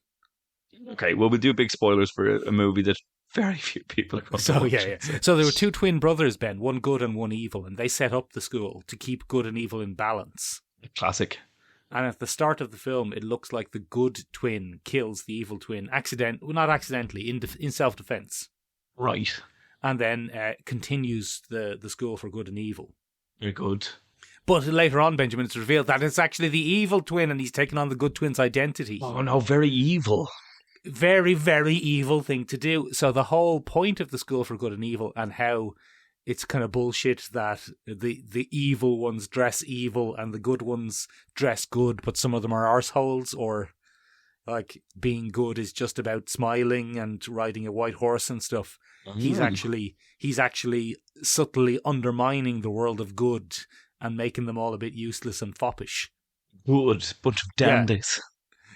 Okay, well, we'll do big spoilers for a movie that very few people are going to So watch. yeah. So there were two twin brothers, Ben, one good and one evil, and they set up the school to keep good and evil in balance. Classic. And at the start of the film, it looks like the good twin kills the evil twin not accidentally, in self-defense, Right. and then continues the school for good and evil. Very good. But later on, Benjamin, it's revealed that it's actually the evil twin, and he's taken on the good twin's identity. Oh no, very evil. Very, very evil thing to do. So the whole point of the school for good and evil, and how it's kind of bullshit that the evil ones dress evil and the good ones dress good, but some of them are arseholes, or like being good is just about smiling and riding a white horse and stuff. He's actually subtly undermining the world of good and making them all a bit useless and foppish. Good. Bunch of dandies.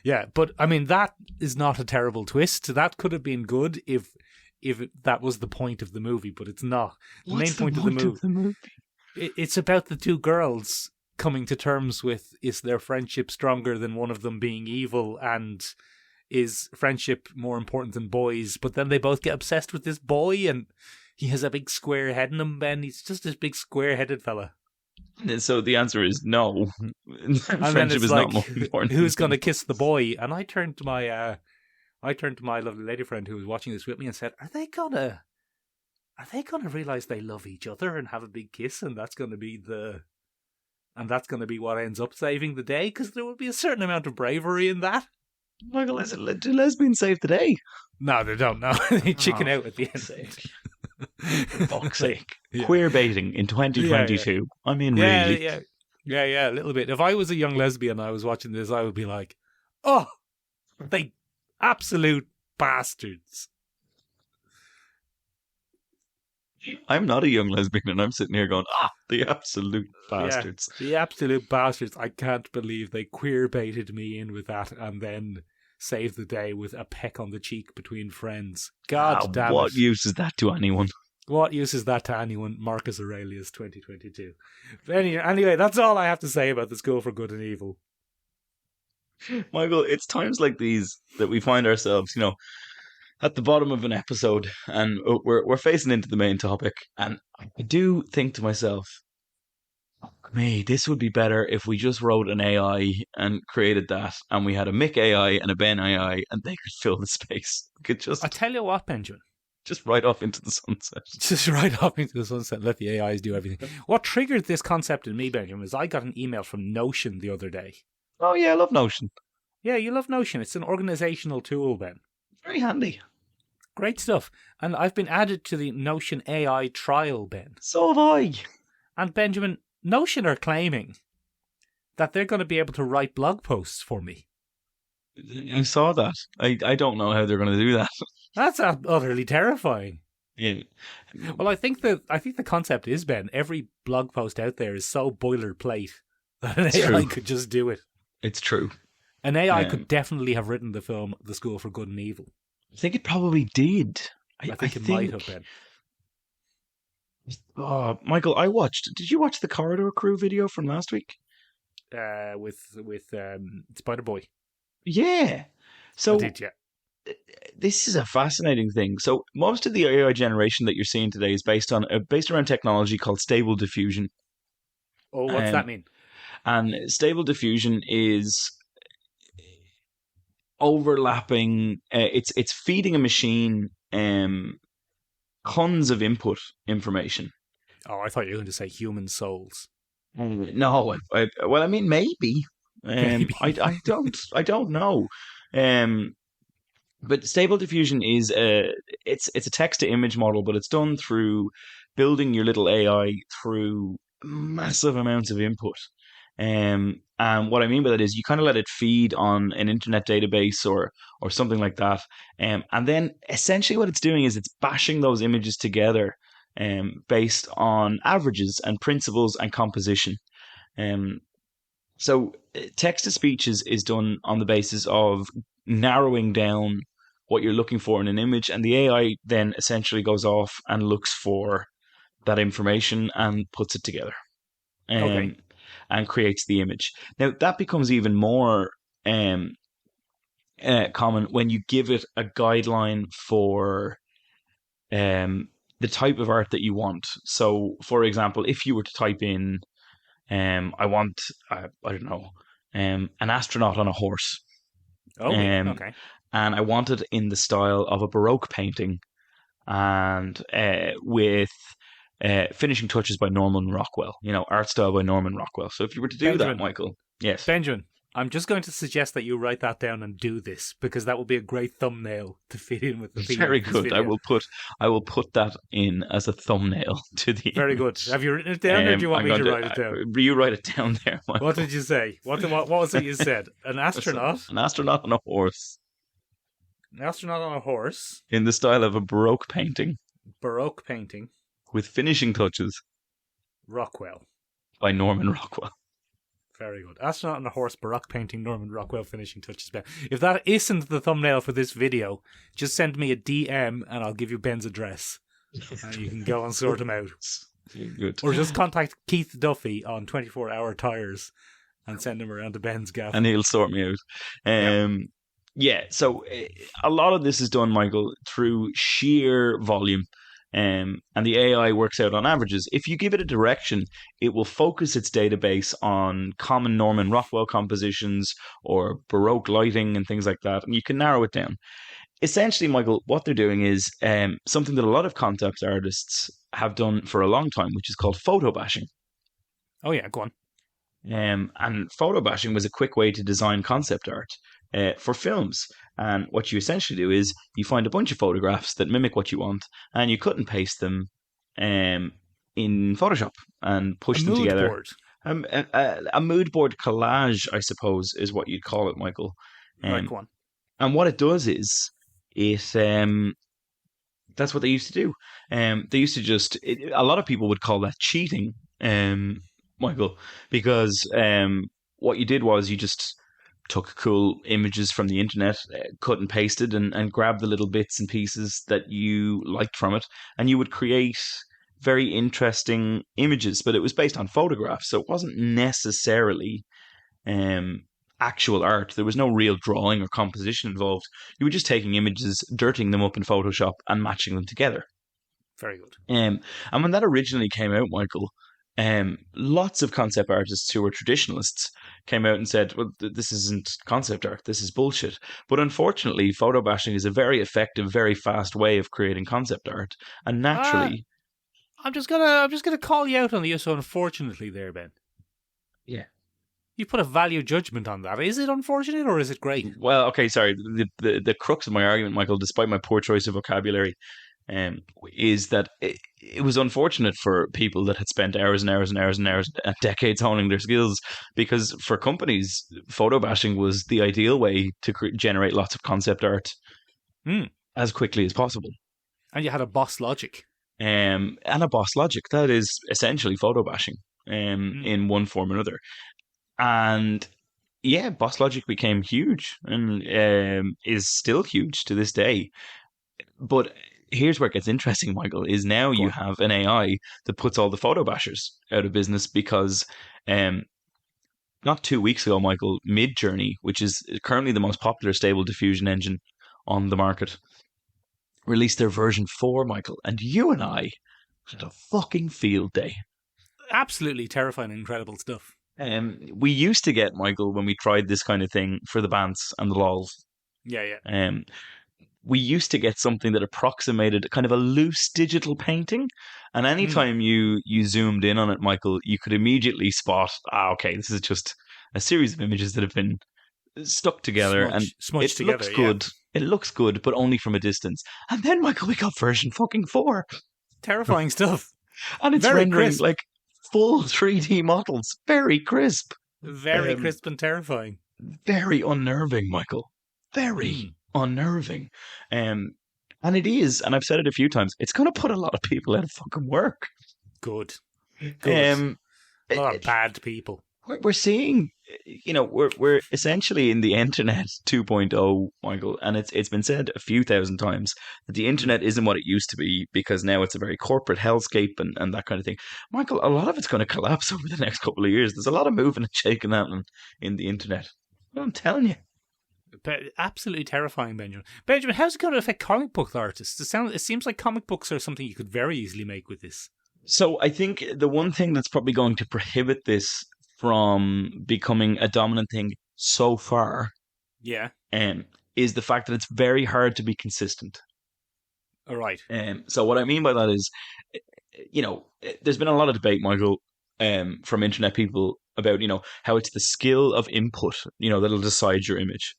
Yeah, but I mean, that is not a terrible twist. That could have been good if that was the point of the movie, but it's not. The main point of the movie. It's about the two girls coming to terms with, is their friendship stronger than one of them being evil, and is friendship more important than boys? But then they both get obsessed with this boy, and he has a big square head in him, Ben. He's just this big square-headed fella. And so the answer is no. And then Friendship it's is like, not more important. who's going to kiss the boy? And I turned to my lovely lady friend who was watching this with me and said, Are they gonna realize they love each other and have a big kiss, and that's gonna be what ends up saving the day? Because there would be a certain amount of bravery in that. Michael, do lesbians save the day? No, they don't. No, they chicken out at the end. For fuck's sake. Yeah. Queer baiting in 2022. Yeah. I mean, Yeah, really. yeah, a little bit. If I was a young lesbian and I was watching this, I would be like, oh, they absolute bastards. I'm not a young lesbian and I'm sitting here going, the absolute bastards. Yeah, the absolute bastards. I can't believe they queer baited me in with that and then saved the day with a peck on the cheek between friends. God damn what it. use is that to anyone? What use is that to anyone? Marcus Aurelius 2022. But anyway, that's all I have to say about the School for Good and Evil. Michael, it's times like these that we find ourselves, at the bottom of an episode, and we're facing into the main topic, and I do think to myself, this would be better if we just wrote an AI and created that, and we had a Mick AI and a Ben AI, and they could fill the space. We could I tell you what, Benjamin. just right off into the sunset. Just right off into the sunset, let the AIs do everything. What triggered this concept in me, Benjamin, is I got an email from Notion the other day. Oh yeah, I love Notion. Yeah, you love Notion. It's an organizational tool, Ben. Very handy. Great stuff. And I've been added to the Notion AI trial, Ben. So have I. And Benjamin, Notion are claiming that they're going to be able to write blog posts for me. I saw that. I don't know how they're going to do that. That's utterly terrifying. Yeah. Well, I think the concept is, Ben, every blog post out there is so boilerplate that an It's AI true. could just do it. It's true. An AI Um, could definitely have written the film The School for Good and Evil. I think it probably did. I think it might have been. Oh, Michael, Did you watch the Corridor Crew video from last week? With Spider Boy. Yeah. I So did, yeah. this is a fascinating thing. So most of the AI generation that you're seeing today is based around technology called stable diffusion. Oh, what's Um, that mean? And stable diffusion is overlapping. It's feeding a machine tons of input information. Oh, I thought you were going to say human souls. No, well, I mean, maybe. Maybe. I don't know. But stable diffusion is it's a text to image model, but it's done through building your little AI through massive amounts of input. And what I mean by that is you kind of let it feed on an internet database or something like that. And then essentially what it's doing is it's bashing those images together based on averages and principles and composition. Um, so text to speech is done on the basis of narrowing down what you're looking for in an image, and the AI then essentially goes off and looks for that information and puts it together. Okay. And creates the image. Now that becomes even more common when you give it a guideline for the type of art that you want. So, for example, if you were to type in, I want, I don't know, an astronaut on a horse, Okay. Um, Okay. and I want it in the style of a Baroque painting, and with finishing touches by Norman Rockwell, art style by Norman Rockwell. So if you were to do that, Benjamin. Michael, yes, Benjamin, I'm just going to suggest that you write that down and do this, because that will be a great thumbnail to fit in with the theme. very of this good. video. I will put that in as a thumbnail to the. Very good. Have you written it down, or do you want me to write it down? You write it down there, Michael. What did you say? What was it you said? An astronaut? An astronaut on a horse An astronaut on a horse? in the style of a Baroque painting Baroque painting? with finishing touches Rockwell. by Norman Rockwell. Very good. Astronaut on a horse, Baroque painting, Norman Rockwell finishing touches. Ben. If that isn't the thumbnail for this video, just send me a DM and I'll give you Ben's address. And you can go and sort him out. Good. Or just contact Keith Duffy on 24 Hour Tires and send him around to Ben's gaff. And he'll sort me out. So a lot of this is done, Michael, through sheer volume. And the AI works out on averages. If you give it a direction, it will focus its database on common Norman Rockwell compositions or Baroque lighting and things like that, and you can narrow it down. Essentially, Michael, what they're doing is something that a lot of concept artists have done for a long time, which is called photo bashing. Oh yeah, go on. And photo bashing was a quick way to design concept art for films. And what you essentially do is you find a bunch of photographs that mimic what you want, and you cut and paste them in Photoshop and push them together. Board. A mood board collage, I suppose, is what you'd call it, Michael. Right, go on. And what it does is that's what they used to do. They used to a lot of people would call that cheating, Michael, because what you did was you just took cool images from the internet, cut and pasted, and grabbed the little bits and pieces that you liked from it, and you would create very interesting images. But it was based on photographs, so it wasn't necessarily actual art. There was no real drawing or composition involved. You were just taking images, dirtying them up in Photoshop, and matching them together. Very good. And when that originally came out, Michael, lots of concept artists who were traditionalists came out and said, well, this isn't concept art, this is bullshit. But unfortunately, photo bashing is a very effective, very fast way of creating concept art. And naturally... I'm just gonna call you out on the use of unfortunately there, Ben. Yeah. You put a value judgment on that. Is it unfortunate or is it great? Well, okay, sorry. The crux of my argument, Michael, despite my poor choice of vocabulary, is that it was unfortunate for people that had spent hours and hours and hours and hours and decades honing their skills, because for companies, photo bashing was the ideal way to generate lots of concept art as quickly as possible. And you had a boss logic. And a boss logic. That is essentially photo bashing in one form or another. And yeah, boss logic became huge and is still huge to this day. But here's where it gets interesting, Michael, is now you have an AI that puts all the photo bashers out of business because not 2 weeks ago, Michael, Midjourney, which is currently the most popular stable diffusion engine on the market, released their version 4, Michael, and you and I had a fucking field day. Absolutely terrifying and incredible stuff. We used to get, Michael, when we tried this kind of thing for the bants and the lols. Yeah. We used to get something that approximated kind of a loose digital painting. And anytime you zoomed in on it, Michael, you could immediately spot, okay, this is just a series of images that have been stuck together smudged and it looks good. It looks good, but only from a distance. And then, Michael, we got version fucking 4. Terrifying stuff. And it's Very rendering crisp. like full 3D models. Very crisp. Very crisp and terrifying. Very unnerving, Michael. Very unnerving. And it is, and I've said it a few times, it's going to put a lot of people out of fucking work. Good. A lot of bad people. We're seeing, we're essentially in the internet 2.0, Michael, and it's been said a few thousand times that the internet isn't what it used to be because now it's a very corporate hellscape and that kind of thing. Michael, a lot of it's going to collapse over the next couple of years. There's a lot of moving and shaking happening in the internet. I'm telling you. Absolutely terrifying, Benjamin. Benjamin, how's it going to affect comic book artists? It seems like comic books are something you could very easily make with this. So I think the one thing that's probably going to prohibit this from becoming a dominant thing so far, is the fact that it's very hard to be consistent. All right. So what I mean by that is, there's been a lot of debate, Michael, from internet people about, how it's the skill of input, that'll decide your image.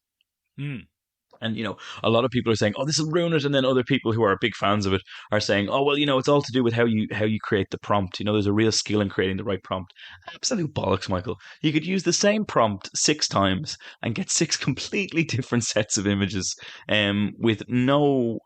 And, a lot of people are saying, oh, this will ruin it. And then other people who are big fans of it are saying, oh, well, it's all to do with how you create the prompt. There's a real skill in creating the right prompt. Absolute bollocks, Michael. You could use the same prompt 6 times and get 6 completely different sets of images with no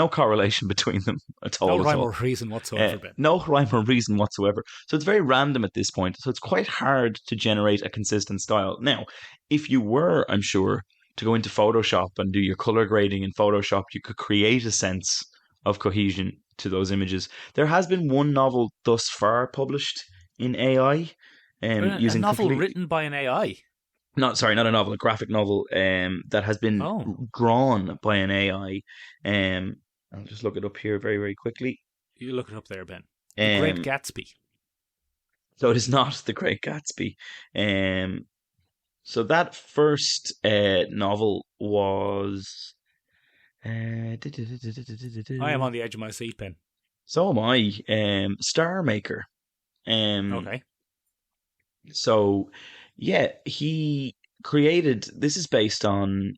correlation between them at all. No rhyme or reason whatsoever, Ben. No rhyme or reason whatsoever. So it's very random at this point. So it's quite hard to generate a consistent style. Now, if you were, I'm sure, to go into Photoshop and do your color grading in Photoshop, you could create a sense of cohesion to those images. There has been one novel thus far published in AI. Using a novel written by an AI? Not a novel, a graphic novel that has been drawn by an AI. I'll just look it up here very, very quickly. You look it up there, Ben. The Great Gatsby. So it is not The Great Gatsby. So that first novel was... I am on the edge of my seat, Ben. So am I. Star Maker. Okay. So, yeah, he created... This is based on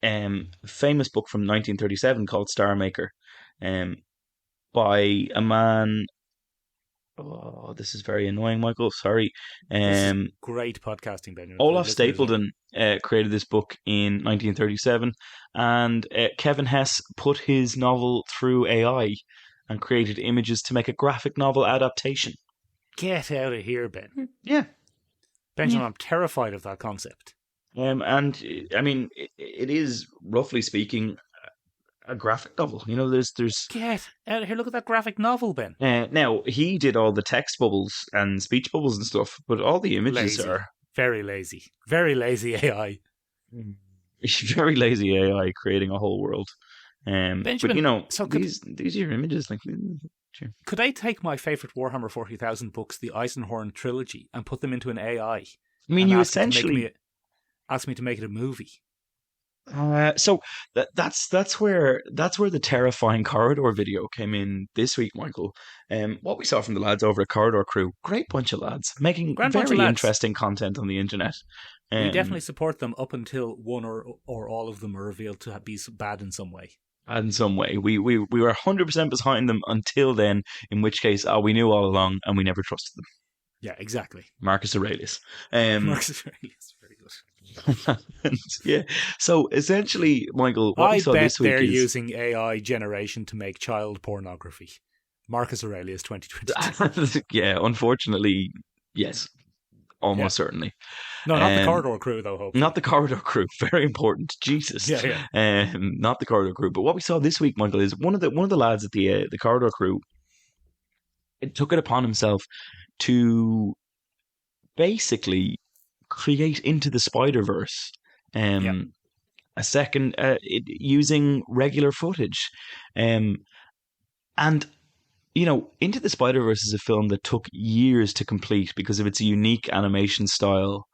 a famous book from 1937 called Star Maker by a man... Oh, this is very annoying, Michael. Sorry. This is great podcasting, Benjamin. Olaf Stapledon created this book in 1937, and Kevin Hess put his novel through AI and created images to make a graphic novel adaptation. Get out of here, Ben. Yeah. Benjamin, I'm terrified of that concept. And, I mean, it is, roughly speaking, a graphic novel. There's Get out of here. Look at that graphic novel, Ben. Now, he did all the text bubbles and speech bubbles and stuff, but all the images are... Very lazy. Very lazy AI. Very lazy AI creating a whole world. Benjamin, but, these are your images. Sure. Could I take my favourite Warhammer 40,000 books, the Eisenhorn trilogy, and put them into an AI? I mean, you essentially... Ask me to make it a movie. So that's where the terrifying corridor video came in this week, Michael. What we saw from the lads over at Corridor Crew, great bunch of lads making very interesting content on the internet. We definitely support them up until one or all of them are revealed to be bad in some way. in some way. We were 100% behind them until then, in which case, we knew all along and we never trusted them. Yeah, exactly. Marcus Aurelius. Marcus Aurelius, very good. And, yeah. So essentially, Michael, what we I saw bet this week they're is using AI generation to make child pornography. Marcus Aurelius 2022. yeah, unfortunately, yes. Almost certainly. No, not the Corridor Crew, though, hopefully. Not the Corridor Crew. Very important. Jesus. Yeah. Not the Corridor Crew. But what we saw this week, Michael, is one of the lads at the Corridor Crew, it took it upon himself to basically create Into the Spider-Verse a second using regular footage. And you know, Into the Spider-Verse is a film that took years to complete because of its unique animation style,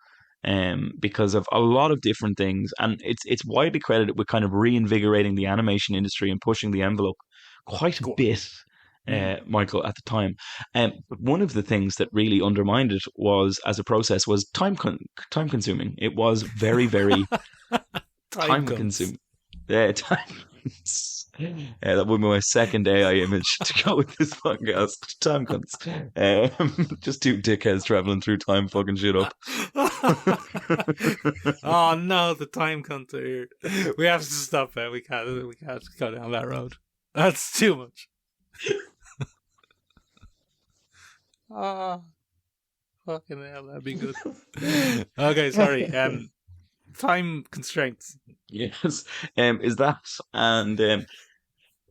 because of a lot of different things. And it's widely credited with kind of reinvigorating the animation industry and pushing the envelope quite a bit, Michael, at the time. But one of the things that really undermined it was, as a process, was time consuming. It was very, very time consuming. Yeah, time. Yeah, that would be my second AI image to go with this podcast. Time cunts. Just two dickheads traveling through time, fucking shit up. Oh no, the time cunts are here. We have to stop it. We can't go down that road. That's too much. Fucking hell, that'd be good. Okay, sorry. Time constraints. Yes, is that, and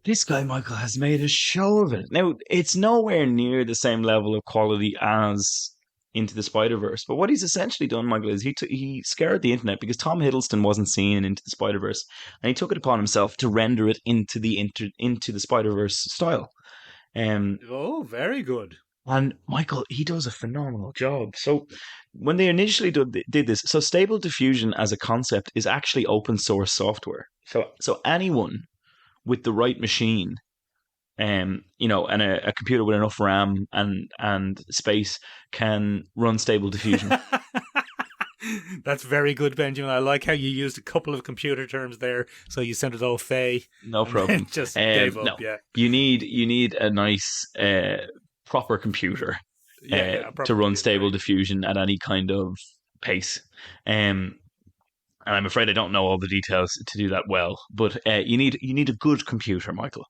this guy Michael has made a show of it. Now it's nowhere near the same level of quality as Into the Spider-Verse, but what he's essentially done, Michael, is he scoured the internet because Tom Hiddleston wasn't seen in Into the Spider-Verse, and he took it upon himself to render it into the Spider-Verse style. Oh, very good. And Michael, he does a phenomenal job. So when they initially did this, so Stable Diffusion as a concept is actually open source software. So anyone with the right machine, you know, and a computer with enough RAM and space can run Stable Diffusion. That's very good, Benjamin. I like how you used a couple of computer terms there, so you sounded all fey. No problem. Just gave up. No. Yeah. You need a nice proper computer to run Stable Diffusion at any kind of pace. And I'm afraid I don't know all the details to do that well, but you need a good computer, Michael,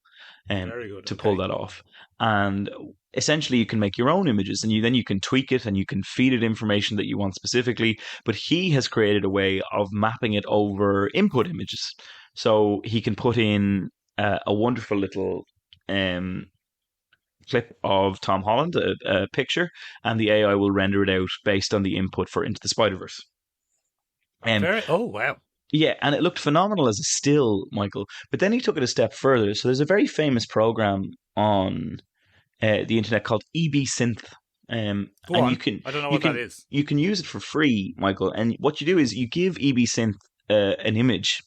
very good. to pull that off. And essentially, you can make your own images, and then you can tweak it, and you can feed it information that you want specifically. But he has created a way of mapping it over input images, so he can put in a wonderful little clip of Tom Holland, a picture, and the AI will render it out based on the input for Into the Spider-Verse. Oh, wow. Yeah, and it looked phenomenal as a still, Michael. But then he took it a step further. So there's a very famous program on the internet called EB Synth. Go on. I don't know what that is. You can use it for free, Michael. And what you do is you give EB Synth an image,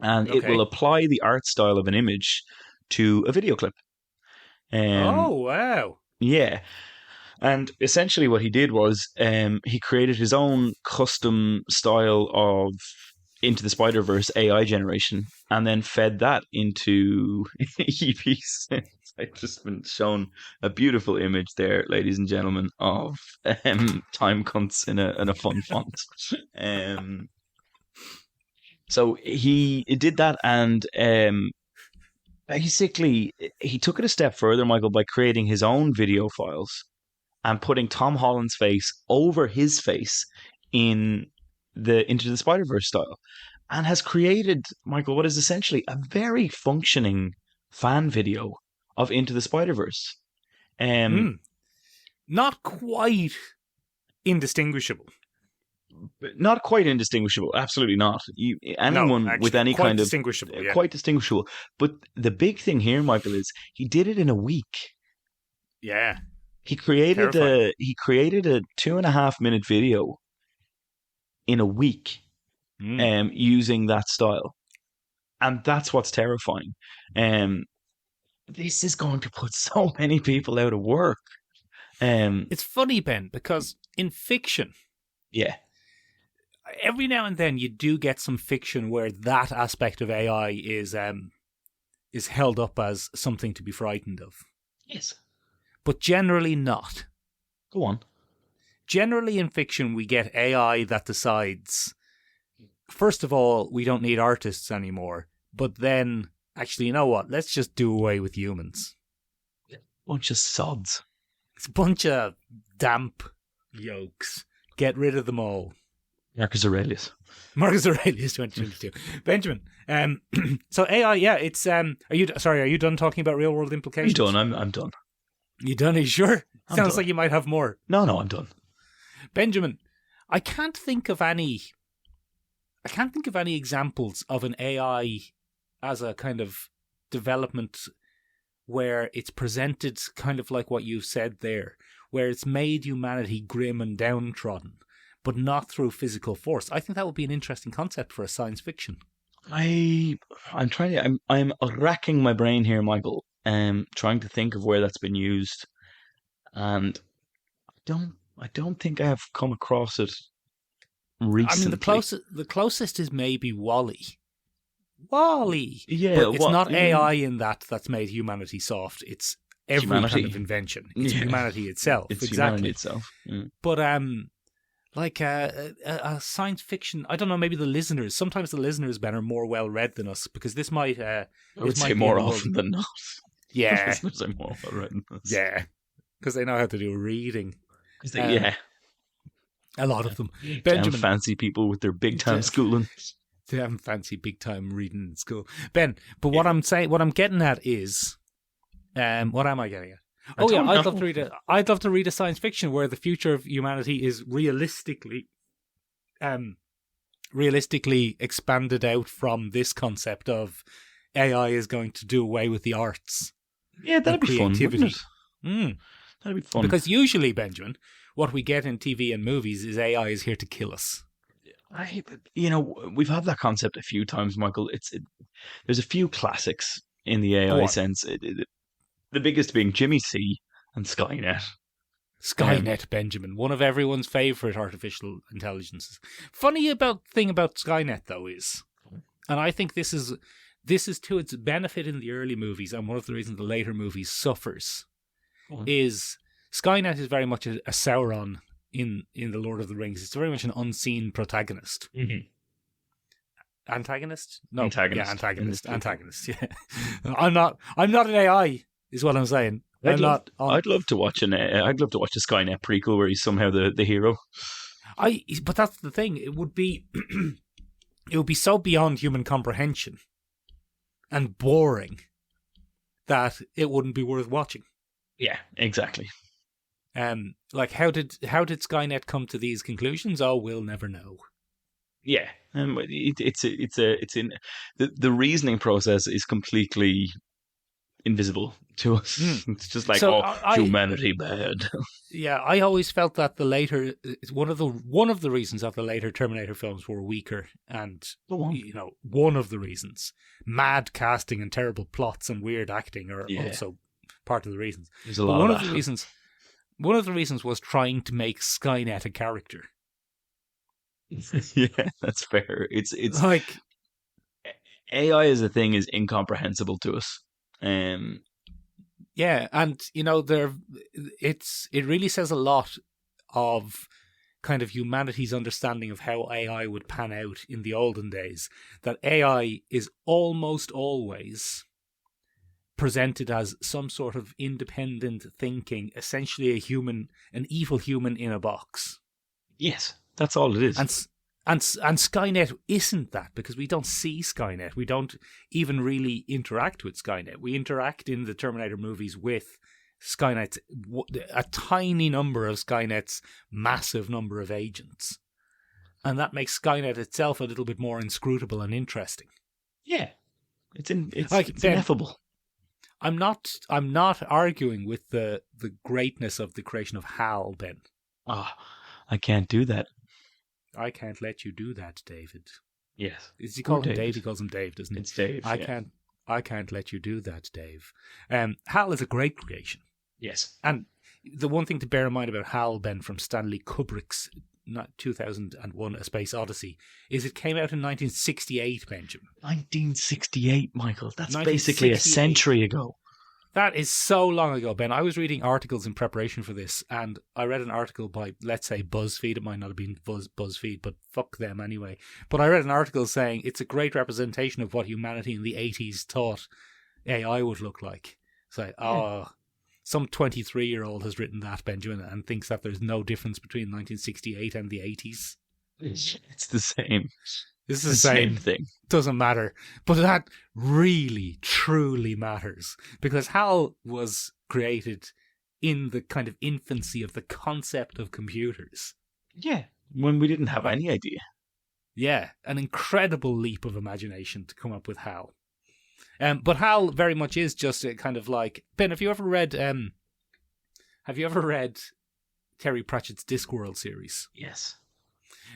and it will apply the art style of an image to a video clip. Oh, wow. Yeah. And essentially what he did was he created his own custom style of Into the Spider-Verse AI generation and then fed that into EP Synth. I've just been shown a beautiful image there, ladies and gentlemen, of time cunts in a fun font. So he did that, and basically he took it a step further, Michael, by creating his own video files and putting Tom Holland's face over his face in the Into the Spider-Verse style, and has created, Michael, what is essentially a very functioning fan video of Into the Spider-Verse. Not quite indistinguishable. Not quite indistinguishable, absolutely not. Anyone with any kind of distinguishable, yeah. Quite distinguishable. But the big thing here, Michael, is he did it in a week. Yeah. He created a 2.5 minute video in a week, using that style, and that's what's terrifying. This is going to put so many people out of work. It's funny, Ben, because in fiction, yeah, every now and then you do get some fiction where that aspect of AI is is held up as something to be frightened of. Yes. But generally not. Go on. Generally in fiction, we get AI that decides, first of all, we don't need artists anymore. But then, actually, you know what? Let's just do away with humans. Bunch of sods. It's a bunch of damp yolks. Get rid of them all. Marcus Aurelius. Marcus Aurelius, 2022. Benjamin. So AI, yeah, it's are you done talking about real world implications? I'm done. I'm done. You done? Are you sure? I'm Sounds done. like you might have more. No, I'm done. Benjamin, I can't think of any examples of an AI as a kind of development where it's presented kind of like what you said there, where it's made humanity grim and downtrodden, but not through physical force. I think that would be an interesting concept for a science fiction. I'm racking my brain here, Michael, trying to think of where that's been used, and I don't think I have come across it recently. I mean, the closest is maybe WALL-E. WALL-E. Yeah, but it's not AI in that's made humanity soft. It's every Humanity. kind of invention. It's Yeah. humanity itself. It's exactly. humanity itself. Yeah. But like a science fiction, I don't know. Maybe the listeners. Sometimes the listeners, Ben, are more well read than us because this might. I would might say be more in the often than not. Yeah, Listeners are more well-read. yeah, because they know how to do reading. Yeah. A lot of them. Damn Benjamin, fancy people with their big time Yeah. schooling. they haven't fancy big time reading in school. Ben, but what I'm getting at is, what am I getting at? I Oh yeah, don't know. I'd love to read a science fiction where the future of humanity is realistically expanded out from this concept of AI is going to do away with the arts. Yeah, that'd and be fun, creativity. wouldn't it? Mm. That'd be fun. Because usually, Benjamin, what we get in TV and movies is AI is here to kill us. We've had that concept a few times, Michael. There's a few classics in the AI Go on. sense. The biggest being Jimmy C and Skynet. Skynet, Benjamin, one of everyone's favourite artificial intelligences. Funny thing about Skynet, though, is, and I think this is to its benefit in the early movies, and one of the reasons the later movies suffers, is Skynet is very much a Sauron in the Lord of the Rings. It's very much an unseen protagonist. Mm-hmm. Antagonist? No, Antagonist. Yeah, antagonist. Yeah, I'm not an AI, is what I'm saying. I'd love to watch a Skynet prequel where he's somehow the hero. But that's the thing. It would be so beyond human comprehension and boring that it wouldn't be worth watching. Yeah, exactly. Like how did Skynet come to these conclusions? Oh, we'll never know. Yeah, it's in the reasoning process is completely invisible to us. It's just like, humanity bad. Yeah, I always felt that the later one of the reasons that the later Terminator films were weaker, and one of the reasons, mad casting and terrible plots and weird acting are also part of the reasons. There's a lot of that. One of the reasons was trying to make Skynet a character. Yeah, that's fair. It's like AI as a thing is incomprehensible to us. Yeah, and it really says a lot of kind of humanity's understanding of how AI would pan out in the olden days, that AI is almost always presented as some sort of independent thinking, essentially an evil human in a box. Yes, that's all it is. And Skynet isn't that, because we don't see Skynet. We don't even really interact with Skynet. We interact in the Terminator movies with Skynet's, a tiny number of Skynet's massive number of agents. And that makes Skynet itself a little bit more inscrutable and interesting. Yeah. It's ineffable. I'm not arguing with the greatness of the creation of HAL, Ben. I can't do that. I can't let you do that, David. Yes. Is he called him Dave? He calls him Dave, doesn't he? It's Dave. I can't let you do that, Dave. HAL is a great creation. Yes. And the one thing to bear in mind about HAL, Ben, from Stanley Kubrick's 2001: A Space Odyssey is it came out in 1968, Benjamin. 1968, Michael. That's basically a 1968. century ago. That is so long ago, Ben. I was reading articles in preparation for this, and I read an article by, let's say, BuzzFeed. It might not have been BuzzFeed, but fuck them anyway. But I read an article saying it's a great representation of what humanity in the 80s thought AI would look like. It's like, some 23-year-old has written that, Benjamin, and thinks that there's no difference between 1968 and the 80s. It's the same. This is the same thing. Doesn't matter. But that really, truly matters. Because HAL was created in the kind of infancy of the concept of computers. Yeah. When we didn't have any idea. Yeah. An incredible leap of imagination to come up with HAL. But HAL very much is just a kind of like... Ben, have you ever read Terry Pratchett's Discworld series? Yes.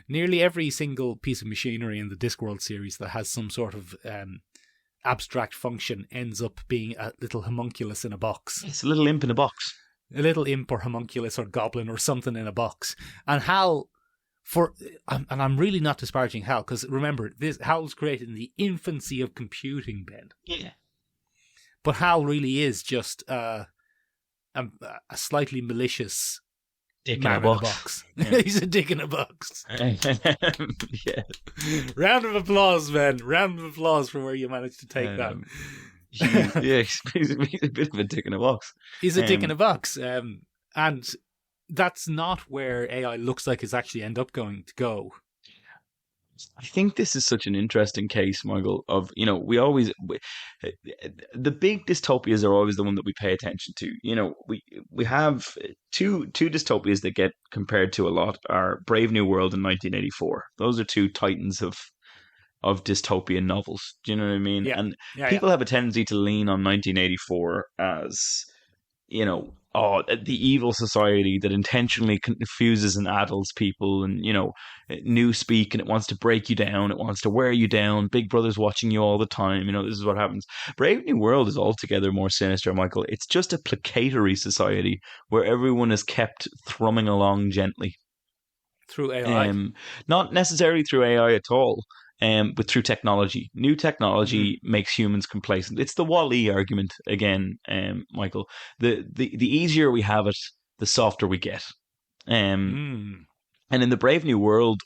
Nearly every single piece of machinery in the Discworld series that has some sort of abstract function ends up being a little homunculus in a box. It's a little imp in a box. A little imp or homunculus or goblin or something in a box. And HAL, and I'm really not disparaging HAL, because remember, HAL was created in the infancy of computing, Ben. Yeah. But HAL really is just a slightly malicious... Dick man in a box. Yeah. He's a dick in a box. Yeah. Round of applause, Ben. Round of applause for where you managed to take that. He's a bit of a dick in a box. He's a dick in a box. And that's not where AI looks like it's actually end up going to go. I think this is such an interesting case, Michael, of, the big dystopias are always the one that we pay attention to. We have two dystopias that get compared to a lot are Brave New World and 1984. Those are two titans of dystopian novels. Do you know what I mean? Yeah. And Yeah, people have a tendency to lean on 1984 as, the evil society that intentionally confuses and addles people, and new speak, and it wants to break you down, it wants to wear you down, Big Brother's watching you all the time, this is what happens. Brave New World is altogether more sinister, Michael. It's just a placatory society where everyone is kept thrumming along gently through AI. Not necessarily through AI at all, but through technology. New technology makes humans complacent. It's the Wall-E argument again, Michael. The easier we have it, the softer we get. And in the Brave New World,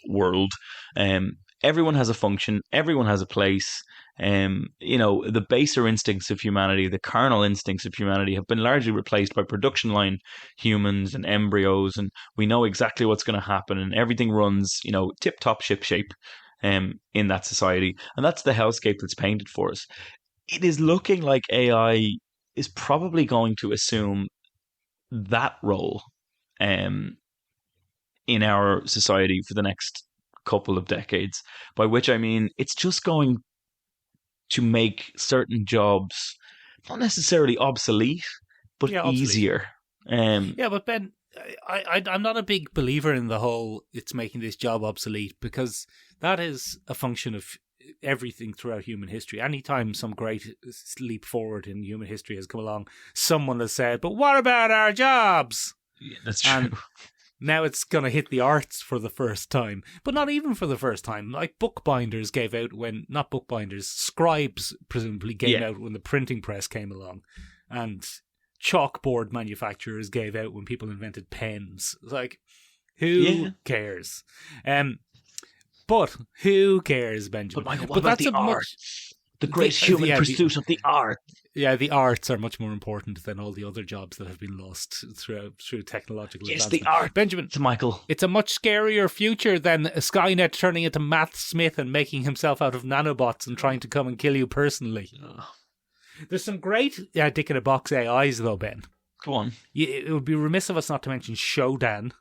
everyone has a function, everyone has a place. The baser instincts of humanity, the carnal instincts of humanity have been largely replaced by production line humans and embryos, and we know exactly what's going to happen, and everything runs, tip-top ship-shape in that society. And that's the hellscape that's painted for us. It is looking like AI is probably going to assume that role in our society for the next couple of decades, by which I mean it's just going to make certain jobs not necessarily obsolete, but easier. But Ben, I'm not a big believer in the whole it's making this job obsolete, because that is a function of everything throughout human history. Anytime some great leap forward in human history has come along, someone has said, but what about our jobs? Yeah, that's true. And now it's going to hit the arts for the first time, but not even for the first time. Like bookbinders gave out not bookbinders, scribes presumably gave out when the printing press came along, and chalkboard manufacturers gave out when people invented pens. It's like, who cares? But who cares, Benjamin? But Michael, what about the art? The great human pursuit of the art. Yeah, the arts are much more important than all the other jobs that have been lost through technological advancement. The art, Benjamin. Michael. It's a much scarier future than Skynet turning into Matt Smith and making himself out of nanobots and trying to come and kill you personally. There's some great dick in a box AIs though, Ben. Go on. It would be remiss of us not to mention Shodan.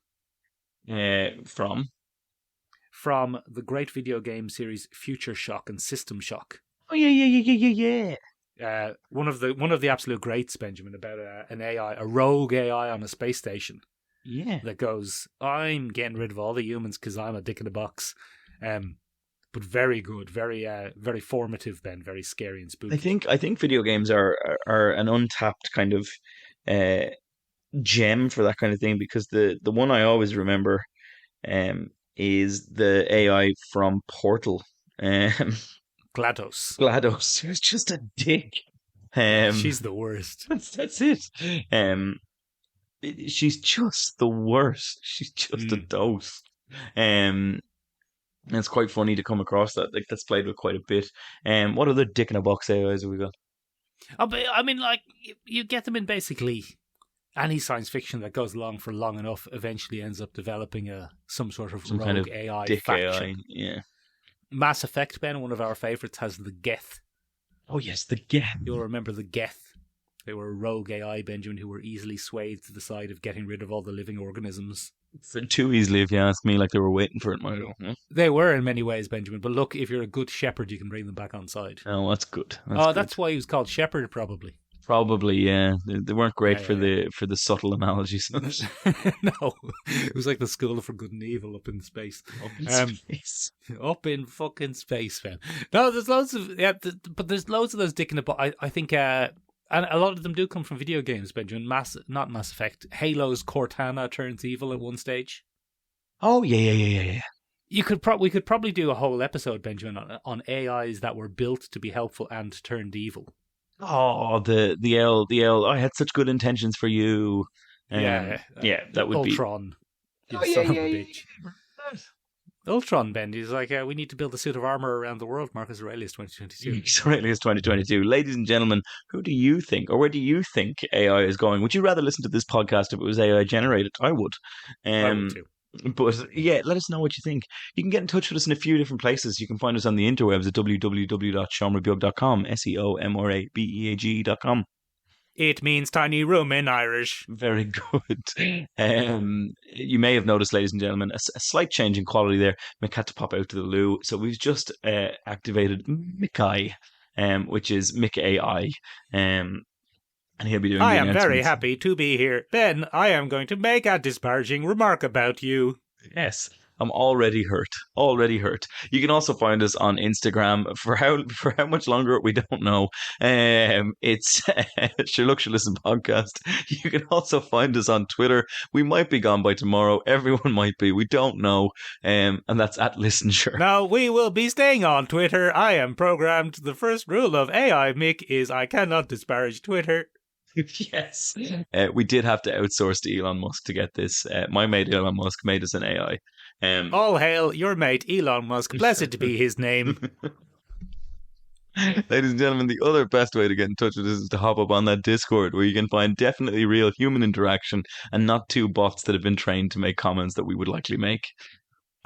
From the great video game series Future Shock and System Shock. Oh yeah. One of the absolute greats, Benjamin, about an AI, a rogue AI on a space station. Yeah. That goes, I'm getting rid of all the humans because I'm a dick in a box. But very good, very very formative, Ben, very scary and spooky. I think video games are an untapped kind of gem for that kind of thing, because the one I always remember is the AI from Portal. GLaDOS. GLaDOS, who's just a dick. She's the worst. That's it. She's just the worst. She's just a dose. And it's quite funny to come across that. Like, that's played with quite a bit. What other dick in a box AIs have we got? Oh, but I mean, like, you get them in basically any science fiction that goes along for long enough eventually ends up developing some sort of Some rogue kind of AI dick faction. AI. Yeah. Mass Effect, Ben, one of our favourites, has the Geth. Oh yes, the Geth. You'll remember the Geth. They were a rogue AI, Benjamin, who were easily swayed to the side of getting rid of all the living organisms. Too easily, if you ask me, like they were waiting for it, Michael. Yeah? They were in many ways, Benjamin. But look, if you're a good shepherd, you can bring them back on side. Oh, that's good. That's why he was called Shepherd, probably. Probably, yeah. They weren't great for the subtle analogies. No, it was like the School for Good and Evil up in space. Space. Up in fucking space, man. No, there's loads of but there's loads of those dick in the butt. I think, and a lot of them do come from video games, Benjamin. Not Mass Effect. Halo's Cortana turns evil at one stage. Oh yeah. We could probably do a whole episode, Benjamin, on AIs that were built to be helpful and turned evil. Oh, the L. I had such good intentions for you. Yeah, that would Ultron. be. You son of a bitch. Ultron, Ben, he's like, we need to build a suit of armor around the world. Marcus Aurelius 2022. Aurelius 2022. Ladies and gentlemen, who do you think, or where do you think AI is going? Would you rather listen to this podcast if it was AI generated? I would. I would too. But yeah, let us know what you think. You can get in touch with us in a few different places. You can find us on the interwebs at www.seomrabeag.com, seomrabeag.com. It means tiny room in Irish. Very good. You may have noticed, ladies and gentlemen, a slight change in quality there. Mick had to pop out to the loo, so we've just activated Mickey, which is Mick AI. And he'll be doing. I am very happy to be here. Ben, I am going to make a disparaging remark about you. Yes, I'm already hurt. You can also find us on Instagram for how much longer we don't know. It's Sure Look, Sure Listen podcast. You can also find us on Twitter. We might be gone by tomorrow. Everyone might be. We don't know. And that's at Listen Sure. Now we will be staying on Twitter. I am programmed. The first rule of AI, Mick, is I cannot disparage Twitter. Yes. We did have to outsource to Elon Musk to get this. My mate Elon Musk made us an AI. All hail your mate Elon Musk. Blessed be his name. Ladies and gentlemen, the other best way to get in touch with us is to hop up on that Discord where you can find definitely real human interaction and not two bots that have been trained to make comments that we would likely make.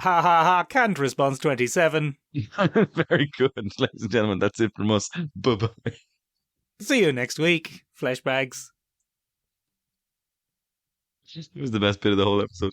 Ha ha ha, canned response 27. Very good. Ladies and gentlemen, that's it from us. Bye-bye. See you next week, flesh bags. It was the best bit of the whole episode.